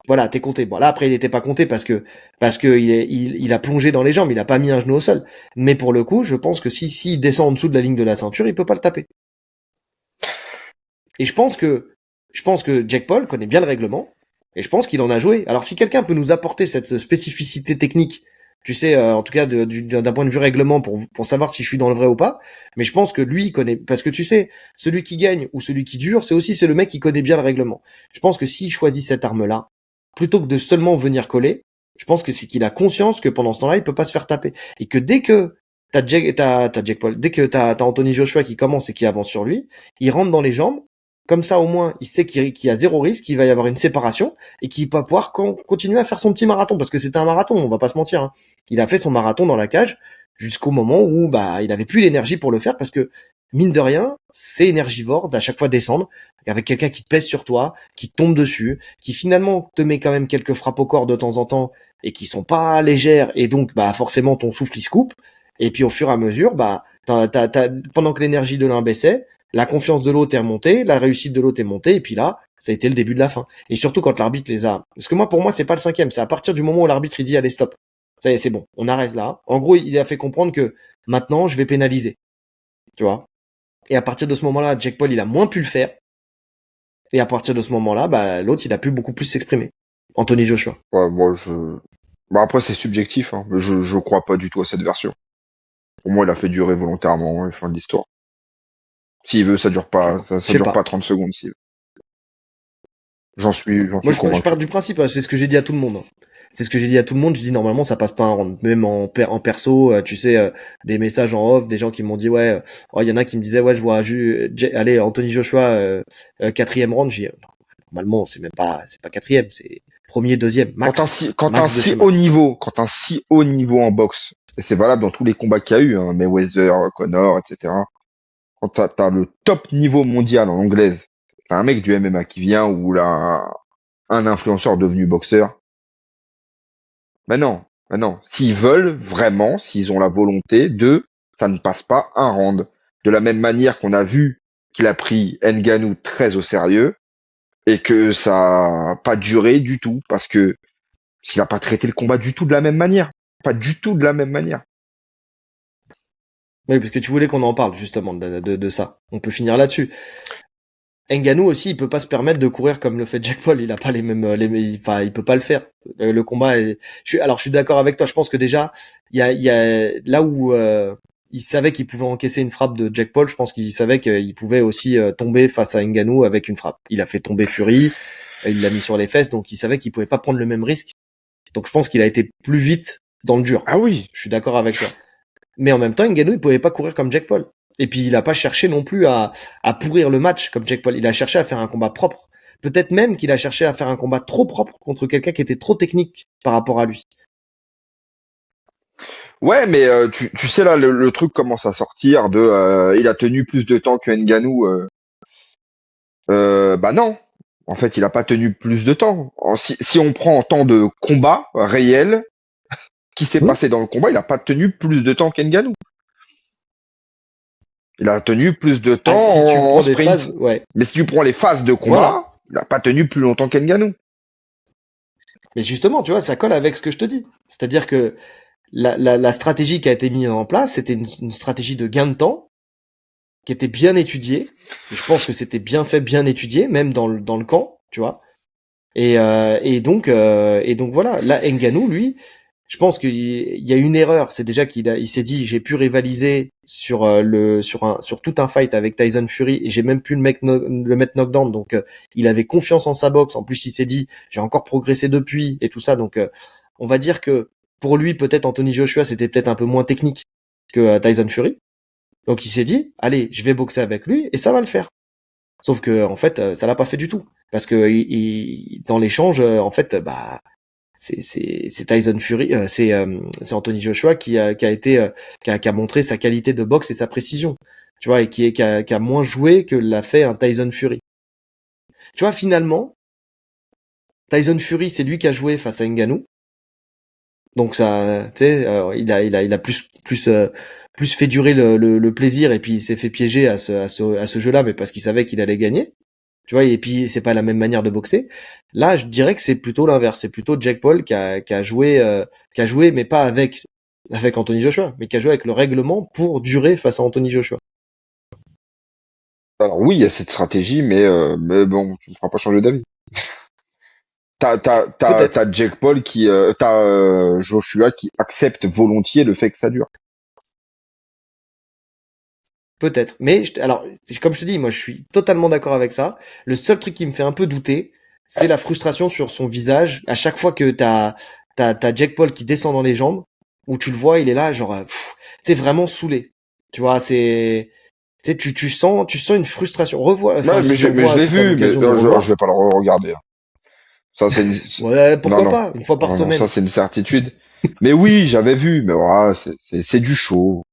[SPEAKER 1] Voilà, t'es compté. Bon, là, après, il était pas compté parce que il a plongé dans les jambes, il a pas mis un genou au sol. Mais pour le coup, je pense que si il descend en dessous de la ligne de la ceinture, il peut pas le taper. Et je pense que Jack Paul connaît bien le règlement, et je pense qu'il en a joué. Alors, si quelqu'un peut nous apporter cette spécificité technique, tu sais, en tout cas, d'un point de vue règlement, pour savoir si je suis dans le vrai ou pas, mais je pense que lui, il connaît, parce que tu sais, celui qui gagne ou celui qui dure, c'est le mec qui connaît bien le règlement. Je pense que s'il choisit cette arme-là, plutôt que de seulement venir coller, je pense que c'est qu'il a conscience que pendant ce temps-là, il peut pas se faire taper. Et que dès que t'as Jack Paul, dès que t'as Anthony Joshua qui commence et qui avance sur lui, il rentre dans les jambes, comme ça au moins il sait qu'il y a zéro risque, qu'il va y avoir une séparation, et qu'il va pouvoir continuer à faire son petit marathon, parce que c'était un marathon, on va pas se mentir. Hein. Il a fait son marathon dans la cage, jusqu'au moment où bah il avait plus l'énergie pour le faire, parce que mine de rien, c'est énergivore d'à chaque fois descendre, avec quelqu'un qui te pèse sur toi, qui te tombe dessus, qui finalement te met quand même quelques frappes au corps de temps en temps, et qui sont pas légères, et donc bah forcément ton souffle il se coupe, et puis au fur et à mesure, bah pendant que l'énergie de l'un baissait, la confiance de l'autre est remontée, la réussite de l'autre est montée, et puis là, ça a été le début de la fin. Et surtout quand l'arbitre les a... Parce que pour moi, c'est pas le cinquième, c'est à partir du moment où l'arbitre il dit allez stop. Ça y est, c'est bon, on arrête là. En gros, il a fait comprendre que maintenant, je vais pénaliser. Tu vois. Et à partir de ce moment-là, Jack Paul, il a moins pu le faire. Et à partir de ce moment-là, bah, l'autre, il a pu beaucoup plus s'exprimer. Anthony Joshua.
[SPEAKER 2] Ouais, bah après, c'est subjectif, hein. Je crois pas du tout à cette version. Pour moi, il a fait durer volontairement, hein, fin de l'histoire. S'il veut, ça dure pas,
[SPEAKER 1] Je
[SPEAKER 2] ça
[SPEAKER 1] sais
[SPEAKER 2] dure
[SPEAKER 1] pas.
[SPEAKER 2] pas 30 secondes, s'il veut. J'en
[SPEAKER 1] Moi,
[SPEAKER 2] suis
[SPEAKER 1] je pars
[SPEAKER 2] convaincu.
[SPEAKER 1] du principe, hein, c'est ce que j'ai dit à tout le monde. Hein. C'est ce que j'ai dit à tout le monde. Je dis normalement, ça passe pas un round. Même en perso, tu sais, des messages en off, des gens qui m'ont dit ouais, oh, il y en a qui me disaient ouais, je vois, allez, Anthony Joshua, quatrième round. J'ai dit, non, normalement, c'est pas quatrième, c'est premier, deuxième, max,
[SPEAKER 2] Quand un
[SPEAKER 1] max de
[SPEAKER 2] si
[SPEAKER 1] chez
[SPEAKER 2] haut
[SPEAKER 1] max.
[SPEAKER 2] niveau, quand un si haut niveau en boxe, et c'est valable dans tous les combats qu'il y a eu, hein, Mayweather, Conor, etc. Quand t'as le top niveau mondial en anglaise, t'as un mec du MMA qui vient ou là, un influenceur devenu boxeur. Mais non, mais non. S'ils veulent vraiment, s'ils ont la volonté ça ne passe pas un round. De la même manière qu'on a vu qu'il a pris Ngannou très au sérieux et que ça a pas duré du tout parce que S'il a pas traité le combat du tout de la même manière. Pas du tout de la même manière.
[SPEAKER 1] Oui, parce que tu voulais qu'on en parle justement de ça. On peut finir là-dessus. Ngannou aussi, il peut pas se permettre de courir comme le fait Jack Paul. Il a pas les mêmes, enfin, il peut pas le faire. Le combat est. Je suis d'accord avec toi. Je pense que déjà, il y a là où il savait qu'il pouvait encaisser une frappe de Jack Paul. Je pense qu'il savait qu'il pouvait aussi tomber face à Ngannou avec une frappe. Il a fait tomber Fury, il l'a mis sur les fesses, donc il savait qu'il pouvait pas prendre le même risque. Donc je pense qu'il a été plus vite dans le dur.
[SPEAKER 2] Ah oui.
[SPEAKER 1] Je suis d'accord avec toi. Mais en même temps, Ngannou, il pouvait pas courir comme Jack Paul. Et puis, il a pas cherché non plus à pourrir le match comme Jack Paul. Il a cherché à faire un combat propre. Peut-être même qu'il a cherché à faire un combat trop propre contre quelqu'un qui était trop technique par rapport à lui.
[SPEAKER 2] Ouais, mais tu sais là, le truc commence à sortir de, il a tenu plus de temps que Ngannou. Bah non. En fait, il a pas tenu plus de temps. Si on prend en temps de combat réel, qui s'est
[SPEAKER 1] Oui.
[SPEAKER 2] passé dans le combat, il a pas tenu plus de temps qu'Ngannou. Il a tenu plus de temps
[SPEAKER 1] Ah, si tu
[SPEAKER 2] en
[SPEAKER 1] prends des
[SPEAKER 2] sprint.
[SPEAKER 1] phases, ouais.
[SPEAKER 2] Mais si tu prends les phases de
[SPEAKER 1] Voilà.
[SPEAKER 2] combat, il a pas tenu plus longtemps qu'Ngannou.
[SPEAKER 1] Mais justement, tu vois, ça colle avec ce que je te dis. C'est-à-dire que la stratégie qui a été mise en place, c'était une stratégie de gain de temps qui était bien étudiée. Et je pense que c'était bien fait, bien étudié, même dans le camp, tu vois. Et donc voilà. Là, Ngannou, lui, je pense qu'il y a une erreur. C'est déjà il s'est dit, j'ai pu rivaliser sur tout un fight avec Tyson Fury et j'ai même pu le mettre knockdown. Donc, il avait confiance en sa boxe. En plus, il s'est dit, j'ai encore progressé depuis et tout ça. Donc, on va dire que pour lui, peut-être Anthony Joshua, c'était peut-être un peu moins technique que Tyson Fury. Donc, il s'est dit, allez, je vais boxer avec lui et ça va le faire. Sauf que en fait, ça l'a pas fait du tout parce que dans l'échange, en fait, bah c'est Tyson Fury, c'est Anthony Joshua qui a été qui a montré sa qualité de boxe et sa précision, tu vois, et qui a moins joué que l'a fait un Tyson Fury. Tu vois, finalement, Tyson Fury, c'est lui qui a joué face à Ngannou, donc ça, tu sais, il a plus fait durer le plaisir et puis il s'est fait piéger à ce jeu-là, mais parce qu'il savait qu'il allait gagner. Tu vois, et puis c'est pas la même manière de boxer. Là, je dirais que c'est plutôt l'inverse. C'est plutôt Jack Paul qui a joué, mais pas avec Anthony Joshua, mais qui a joué avec le règlement pour durer face à Anthony Joshua.
[SPEAKER 2] Alors oui, il y a cette stratégie, mais bon, tu me feras pas changer d'avis.
[SPEAKER 1] Peut-être,
[SPEAKER 2] T'as Jake Paul t'as Joshua qui accepte volontiers le fait que ça dure.
[SPEAKER 1] peut-être. Mais alors, comme je te dis, moi, je suis totalement d'accord avec ça. Le seul truc qui me fait un peu douter, c'est la frustration sur son visage à chaque fois que t'as Jack Paul qui descend dans les jambes, où tu le vois, il est là, genre, c'est vraiment saoulé. Tu vois, c'est tu sais, tu sens une frustration. Revois, enfin,
[SPEAKER 2] Ouais,
[SPEAKER 1] si tu
[SPEAKER 2] mais je
[SPEAKER 1] revois,
[SPEAKER 2] l'ai
[SPEAKER 1] si t'as
[SPEAKER 2] vu, mais
[SPEAKER 1] l'occasion de le
[SPEAKER 2] je
[SPEAKER 1] revoir,
[SPEAKER 2] vais pas le regarder. Ça,
[SPEAKER 1] ouais,
[SPEAKER 2] non,
[SPEAKER 1] pourquoi
[SPEAKER 2] non,
[SPEAKER 1] pas, une fois par
[SPEAKER 2] non, non, ça
[SPEAKER 1] semaine.
[SPEAKER 2] c'est une certitude. Mais oui, j'avais vu, mais voilà, c'est du show.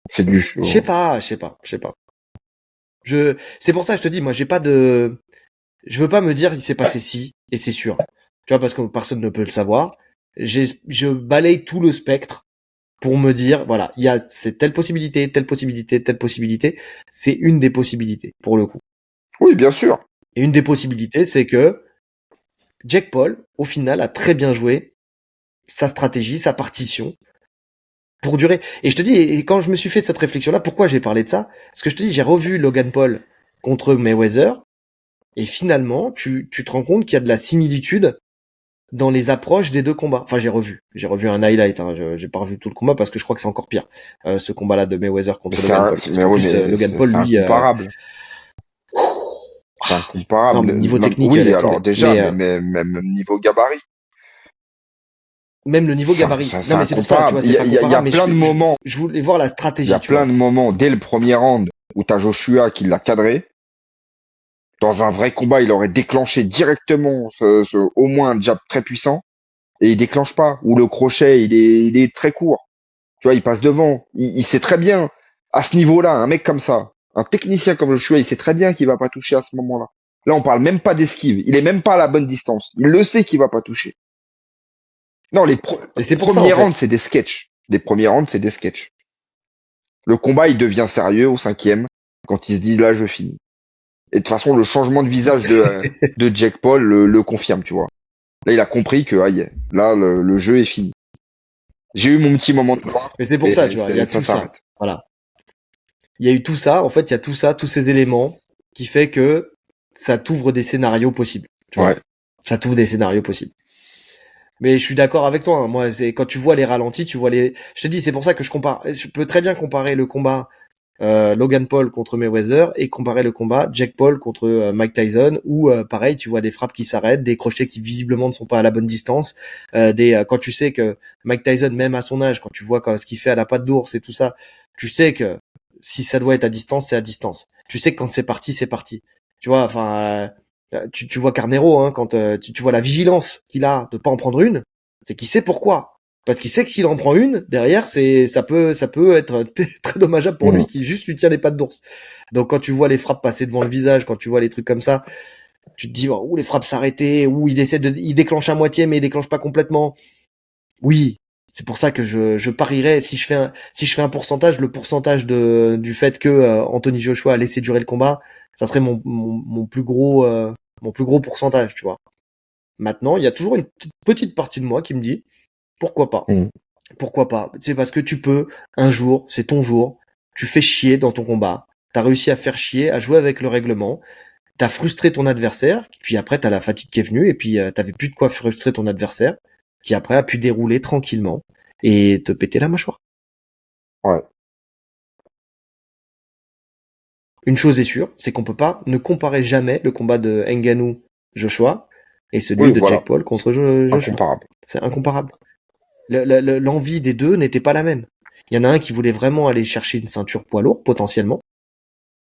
[SPEAKER 2] C'est du show.
[SPEAKER 1] Je sais pas. C'est pour ça que je te dis, moi, je veux pas me dire il s'est passé ci, et c'est sûr. Tu vois, parce que personne ne peut le savoir. Je balaye tout le spectre pour me dire, voilà, il y a c'est telle possibilité, telle possibilité, telle possibilité. C'est une des possibilités, pour le coup.
[SPEAKER 2] Oui, bien sûr.
[SPEAKER 1] Et une des possibilités, c'est que Jack Paul, au final, a très bien joué sa stratégie, sa partition, pour durer. Et je te dis, et quand je me suis fait cette réflexion-là, pourquoi j'ai parlé de ça? Parce que je te dis, j'ai revu Logan Paul contre Mayweather, et finalement, tu te rends compte qu'il y a de la similitude dans les approches des deux combats. Enfin, j'ai revu un highlight, hein, j'ai pas revu tout le combat parce que je crois que c'est encore pire, ce combat-là de Mayweather
[SPEAKER 2] Mais
[SPEAKER 1] contre Logan Paul. Parce
[SPEAKER 2] mais
[SPEAKER 1] qu'en
[SPEAKER 2] oui,
[SPEAKER 1] plus,
[SPEAKER 2] mais
[SPEAKER 1] Logan Paul,
[SPEAKER 2] c'est
[SPEAKER 1] lui,
[SPEAKER 2] incomparable. C'est
[SPEAKER 1] non,
[SPEAKER 2] incomparable.
[SPEAKER 1] niveau technique,
[SPEAKER 2] Oui,
[SPEAKER 1] laisse
[SPEAKER 2] alors
[SPEAKER 1] tomber.
[SPEAKER 2] déjà,
[SPEAKER 1] Mais
[SPEAKER 2] mais même niveau gabarit,
[SPEAKER 1] même le niveau gabarit.
[SPEAKER 2] c'est
[SPEAKER 1] Non, mais c'est pour ça, tu
[SPEAKER 2] incomparable.
[SPEAKER 1] vois, c'est pas
[SPEAKER 2] Il y a
[SPEAKER 1] comparable, mais
[SPEAKER 2] plein de moments,
[SPEAKER 1] je voulais voir la
[SPEAKER 2] il y a
[SPEAKER 1] stratégie, tu
[SPEAKER 2] plein
[SPEAKER 1] vois.
[SPEAKER 2] de moments dès le premier round où t'as Joshua qui l'a cadré. Dans un vrai combat, il aurait déclenché directement au moins un jab très puissant et il déclenche pas. Ou le crochet, il est très court. Tu vois, il passe devant. Il sait très bien à ce niveau-là, un mec comme ça, un technicien comme Joshua, il sait très bien qu'il va pas toucher à ce moment-là. Là, on parle même pas d'esquive. Il est même pas à la bonne distance. Il le sait qu'il va pas toucher. Non,
[SPEAKER 1] Et c'est pour ça, en
[SPEAKER 2] premiers rounds,
[SPEAKER 1] fait.
[SPEAKER 2] c'est des sketchs. Les premiers rounds, c'est des sketchs. Le combat, il devient sérieux au cinquième quand il se dit là, je finis. Et de toute façon, le changement de visage de Jake Paul le confirme, tu vois. Là, il a compris que aïe, là, le jeu est fini. J'ai eu mon petit moment de gloire
[SPEAKER 1] Mais c'est pour
[SPEAKER 2] et
[SPEAKER 1] ça, tu vois, il y a tout ça.
[SPEAKER 2] s'arrête.
[SPEAKER 1] Voilà. Il y a eu tout ça, en fait, il y a tout ça, tous ces éléments qui fait que ça t'ouvre des scénarios possibles, tu vois.
[SPEAKER 2] Ouais.
[SPEAKER 1] Ça t'ouvre des scénarios possibles. Mais je suis d'accord avec toi, hein. Moi, c'est quand tu vois les ralentis, tu vois les. Je te dis, c'est pour ça que je peux très bien comparer le combat Logan Paul contre Mayweather et comparer le combat Jake Paul contre Mike Tyson, où pareil, tu vois des frappes qui s'arrêtent, des crochets qui visiblement ne sont pas à la bonne distance, quand tu sais que Mike Tyson, même à son âge, quand tu vois ce qu'il fait à la patte d'ours et tout ça, tu sais que si ça doit être à distance, c'est à distance. Tu sais que quand c'est parti, c'est parti. Tu vois, enfin, tu vois Carnero, hein, quand tu vois la vigilance qu'il a de pas en prendre une, c'est qu'il sait pourquoi. Parce qu'il sait que s'il en prend une, derrière, ça peut être très dommageable pour lui qui juste lui tient les pattes d'ours. Donc quand tu vois les frappes passer devant le visage, quand tu vois les trucs comme ça, tu te dis, oh, les frappes s'arrêter, ou il déclenche à moitié, mais il déclenche pas complètement. Oui. C'est pour ça que je parierais, si je fais un pourcentage, le pourcentage du fait que Anthony Joshua a laissé durer le combat, ça serait mon plus gros pourcentage, tu vois. Maintenant, il y a toujours une petite partie de moi qui me dit, pourquoi pas? Pourquoi pas? C'est parce que tu peux, un jour, c'est ton jour, tu fais chier dans ton combat, t'as réussi à faire chier, à jouer avec le règlement, t'as frustré ton adversaire, puis après t'as la fatigue qui est venue, et puis t'avais plus de quoi frustrer ton adversaire, qui après a pu dérouler tranquillement et te péter la mâchoire.
[SPEAKER 2] Ouais.
[SPEAKER 1] Une chose est sûre, c'est qu'on peut pas ne comparer jamais le combat de Ngannou Joshua et celui
[SPEAKER 2] Oui,
[SPEAKER 1] de
[SPEAKER 2] voilà.
[SPEAKER 1] Jake Paul contre Joshua.
[SPEAKER 2] Incomparable.
[SPEAKER 1] C'est incomparable. L'envie des deux n'était pas la même. Il y en a un qui voulait vraiment aller chercher une ceinture poids lourd, potentiellement,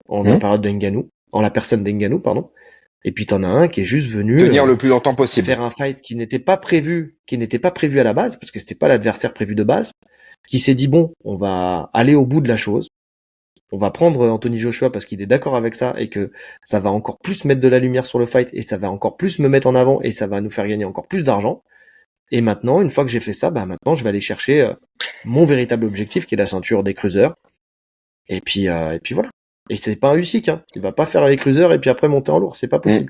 [SPEAKER 1] en la période de Ngannou, en la personne d'Ngannou, pardon. Et puis t'en as un qui est juste venu
[SPEAKER 2] tenir le plus longtemps possible.
[SPEAKER 1] faire un fight qui n'était pas prévu à la base, parce que c'était pas l'adversaire prévu de base, qui s'est dit bon, on va aller au bout de la chose. On va prendre Anthony Joshua parce qu'il est d'accord avec ça et que ça va encore plus mettre de la lumière sur le fight et ça va encore plus me mettre en avant et ça va nous faire gagner encore plus d'argent. Et maintenant, une fois que j'ai fait ça, bah maintenant je vais aller chercher mon véritable objectif qui est la ceinture des cruisers. Et puis voilà. Et c'est pas un Usyk, hein. Il va pas faire les cruisers et puis après monter en lourd, c'est pas possible.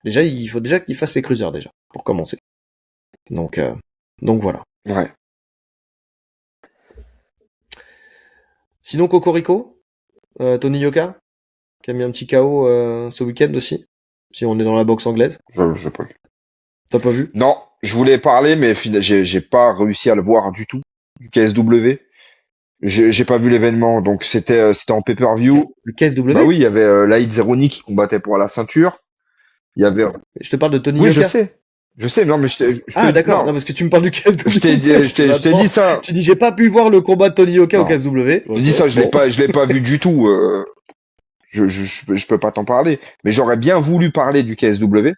[SPEAKER 1] Déjà, il faut déjà qu'il fasse les cruisers déjà pour commencer. Donc voilà.
[SPEAKER 2] Ouais.
[SPEAKER 1] Sinon Cocorico, Tony Yoka, qui a mis un petit KO ce week-end aussi. Si on est dans la boxe anglaise.
[SPEAKER 2] Je pas vu.
[SPEAKER 1] T'as pas vu?
[SPEAKER 2] Non, je voulais parler, mais j'ai pas réussi à le voir du tout. Du KSW. J'ai pas vu l'événement, donc c'était en pay-per-view.
[SPEAKER 1] Le KSW?
[SPEAKER 2] Bah oui, il y avait Laïd Zeroni qui combattait pour la ceinture. Il y avait.
[SPEAKER 1] Je te parle de Tony
[SPEAKER 2] Oui,
[SPEAKER 1] Yoka.
[SPEAKER 2] Je sais, non, mais
[SPEAKER 1] d'accord, non, parce que tu me parles du KSW.
[SPEAKER 2] Je t'ai dit ça.
[SPEAKER 1] Tu dis, j'ai pas pu voir le combat de Tony Yoka au KSW.
[SPEAKER 2] Je dis ça, je l'ai pas vu du tout. Je peux pas t'en parler. Mais j'aurais bien voulu parler du KSW.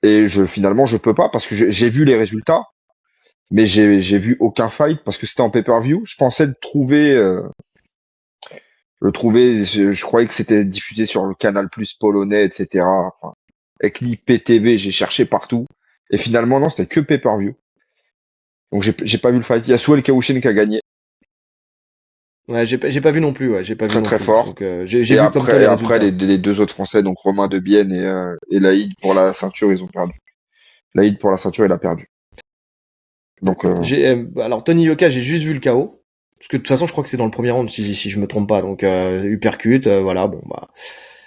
[SPEAKER 2] Et finalement, je peux pas parce que j'ai vu les résultats. Mais j'ai vu aucun fight parce que c'était en pay-per-view. Je pensais je croyais que c'était diffusé sur le Canal Plus polonais, etc. Enfin, avec l'IPTV, j'ai cherché partout. Et finalement, non, c'était que pay-per-view. Donc j'ai pas vu le fight. Il y a Suel Kawushin qui a gagné.
[SPEAKER 1] Ouais, j'ai pas vu non plus, ouais, j'ai pas vu non
[SPEAKER 2] Très
[SPEAKER 1] plus.
[SPEAKER 2] fort.
[SPEAKER 1] Donc j'ai vu comme toi les résultats.
[SPEAKER 2] Après les deux autres Français, donc Romain Debienne et Laïd pour la ceinture, ils ont perdu. Laïd pour la ceinture, il a perdu. Donc
[SPEAKER 1] alors Tony Yoka, j'ai juste vu le KO. Parce que de toute façon, je crois que c'est dans le premier round, si je me trompe pas. Donc uppercut, voilà, bon bah.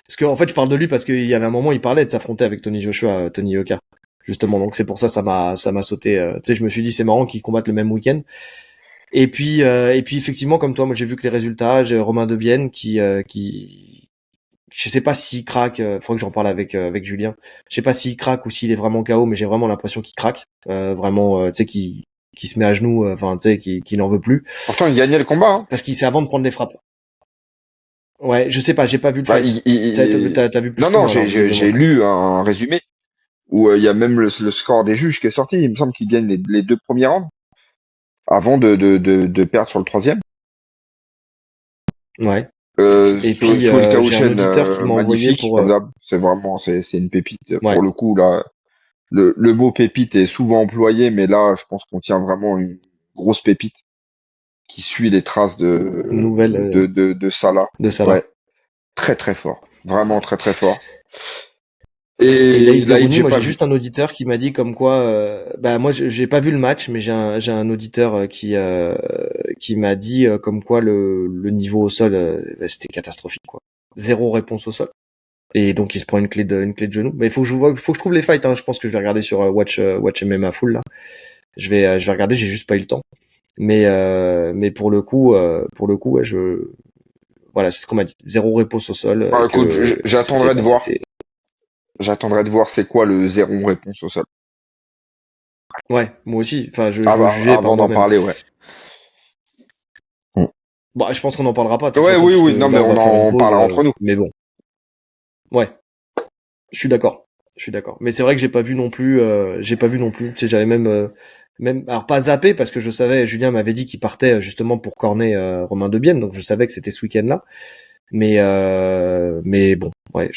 [SPEAKER 1] Parce que en fait, je parle de lui parce qu'il y avait un moment, il parlait de s'affronter avec Tony Joshua, Tony Yoka. Justement, donc c'est pour ça ça m'a sauté. Tu sais, je me suis dit c'est marrant qu'ils combattent le même week-end. Et puis effectivement, comme toi, moi j'ai vu que les résultats, j'ai Romain Debienne qui je sais pas s'il craque, faudrait que j'en parle avec Julien. Je sais pas s'il craque ou s'il est vraiment KO, mais j'ai vraiment l'impression qu'il craque. Vraiment, tu sais, qui se met à genoux, enfin, tu sais, qui n'en veut plus.
[SPEAKER 2] pourtant, il gagnait le combat. Hein.
[SPEAKER 1] Parce qu'il sait avant de prendre les frappes. Ouais, je sais pas, j'ai pas vu le
[SPEAKER 2] Bah,
[SPEAKER 1] fight. T'as vu plus que
[SPEAKER 2] non,
[SPEAKER 1] moi, alors,
[SPEAKER 2] j'ai lu un résumé où il y a même le score des juges qui est sorti. Il me semble qu'il gagne les deux premiers rounds avant de perdre sur le troisième.
[SPEAKER 1] Ouais. Et
[SPEAKER 2] Sur
[SPEAKER 1] puis
[SPEAKER 2] le
[SPEAKER 1] j'ai un
[SPEAKER 2] Kawushin,
[SPEAKER 1] auditeur qui m'a envoyé
[SPEAKER 2] magnifique,
[SPEAKER 1] pour.
[SPEAKER 2] comme d'hab. C'est vraiment, c'est une pépite.
[SPEAKER 1] Ouais.
[SPEAKER 2] Pour le coup, là, le mot pépite est souvent employé, mais là, je pense qu'on tient vraiment une grosse pépite qui suit les traces
[SPEAKER 1] Nouvelle
[SPEAKER 2] de Salah.
[SPEAKER 1] de Salah.
[SPEAKER 2] Ouais, très très fort, vraiment très très fort.
[SPEAKER 1] Et
[SPEAKER 2] Et
[SPEAKER 1] Laïd
[SPEAKER 2] Laïd,
[SPEAKER 1] Zerouni,
[SPEAKER 2] j'ai
[SPEAKER 1] moi
[SPEAKER 2] pas
[SPEAKER 1] j'ai
[SPEAKER 2] vu.
[SPEAKER 1] juste un auditeur qui m'a dit comme quoi, bah moi j'ai pas vu le match, mais j'ai un auditeur qui m'a dit comme quoi le niveau au sol bah, c'était catastrophique quoi. Zéro réponse au sol. Et donc il se prend une clé de genou. Mais il faut que faut que je trouve les fights. Hein. Je pense que je vais regarder sur Watch MMA Full là. Je vais regarder. J'ai juste pas eu le temps. Mais pour le coup, ouais, voilà, c'est ce qu'on m'a dit. Zéro réponse au sol.
[SPEAKER 2] Bah, écoute,
[SPEAKER 1] Que c'était,
[SPEAKER 2] j'attendrai de
[SPEAKER 1] bah,
[SPEAKER 2] voir.
[SPEAKER 1] c'était,
[SPEAKER 2] J'attendrai de voir c'est quoi le zéro réponse au sol.
[SPEAKER 1] ouais, moi aussi. Enfin, je veux juger par
[SPEAKER 2] Avant d'en
[SPEAKER 1] moi-même.
[SPEAKER 2] parler, ouais. Mm.
[SPEAKER 1] Bon, je pense qu'on n'en parlera pas de toute
[SPEAKER 2] Ouais,
[SPEAKER 1] façon,
[SPEAKER 2] oui,
[SPEAKER 1] puisque
[SPEAKER 2] oui, non, mais
[SPEAKER 1] là, on
[SPEAKER 2] on
[SPEAKER 1] va faire une
[SPEAKER 2] en
[SPEAKER 1] pause.
[SPEAKER 2] parlera entre nous.
[SPEAKER 1] Mais bon, ouais, je suis d'accord. Je suis d'accord. Mais c'est vrai que j'ai pas vu non plus. J'ai pas vu non plus. Tu sais, j'avais même, alors pas zappé parce que je savais. Julien m'avait dit qu'il partait justement pour corner Romain Debienne, donc je savais que c'était ce week-end-là. Mais bon, ouais,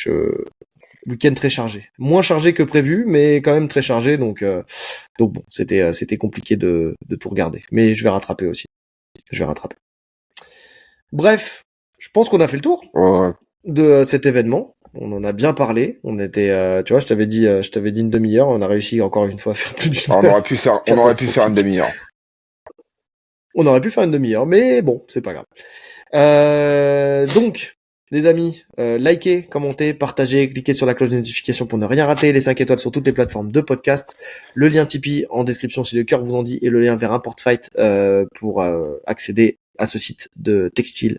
[SPEAKER 1] week-end très chargé, moins chargé que prévu, mais quand même très chargé. Donc bon, c'était compliqué de tout regarder. Mais je vais rattraper aussi. Je vais rattraper. Bref, je pense qu'on a fait le tour
[SPEAKER 2] Ouais.
[SPEAKER 1] de cet événement. On en a bien parlé. On était, tu vois, je t'avais dit une demi-heure. On a réussi encore une fois à faire plus d'une
[SPEAKER 2] Alors,
[SPEAKER 1] heure.
[SPEAKER 2] on aurait pu faire une
[SPEAKER 1] Catastrophique.
[SPEAKER 2] demi-heure.
[SPEAKER 1] On aurait pu faire une demi-heure, mais bon, c'est pas grave. Donc, les amis, likez, commentez, partagez, cliquez sur la cloche de notification pour ne rien rater, les 5 étoiles sur toutes les plateformes de podcast, le lien Tipeee en description si le cœur vous en dit, et le lien vers un porte-fight pour accéder à ce site de textile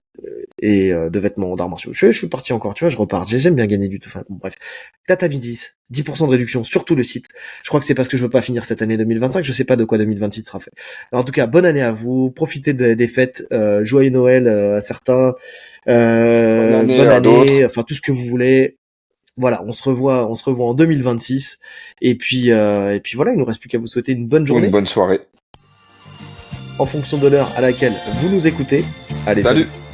[SPEAKER 1] et de vêtements d'arts martiaux. Je suis parti encore, tu vois, je repars. J'aime bien gagner du tout. Enfin, bon, bref. Tatami 10% de réduction sur tout le site. Je crois que c'est parce que je veux pas finir cette année 2025. Je sais pas de quoi 2026 sera fait. Alors, en tout cas, bonne année à vous. Profitez des fêtes. Joyeux Noël à certains.
[SPEAKER 2] Bonne année
[SPEAKER 1] Bonne
[SPEAKER 2] à
[SPEAKER 1] année.
[SPEAKER 2] d'autres.
[SPEAKER 1] Enfin, tout ce que vous voulez. Voilà, on se revoit en 2026. Et puis voilà, il nous reste plus qu'à vous souhaiter une bonne
[SPEAKER 2] Ou une
[SPEAKER 1] journée
[SPEAKER 2] bonne soirée.
[SPEAKER 1] en fonction de l'heure à laquelle vous nous écoutez. Allez, salut.
[SPEAKER 2] Salut!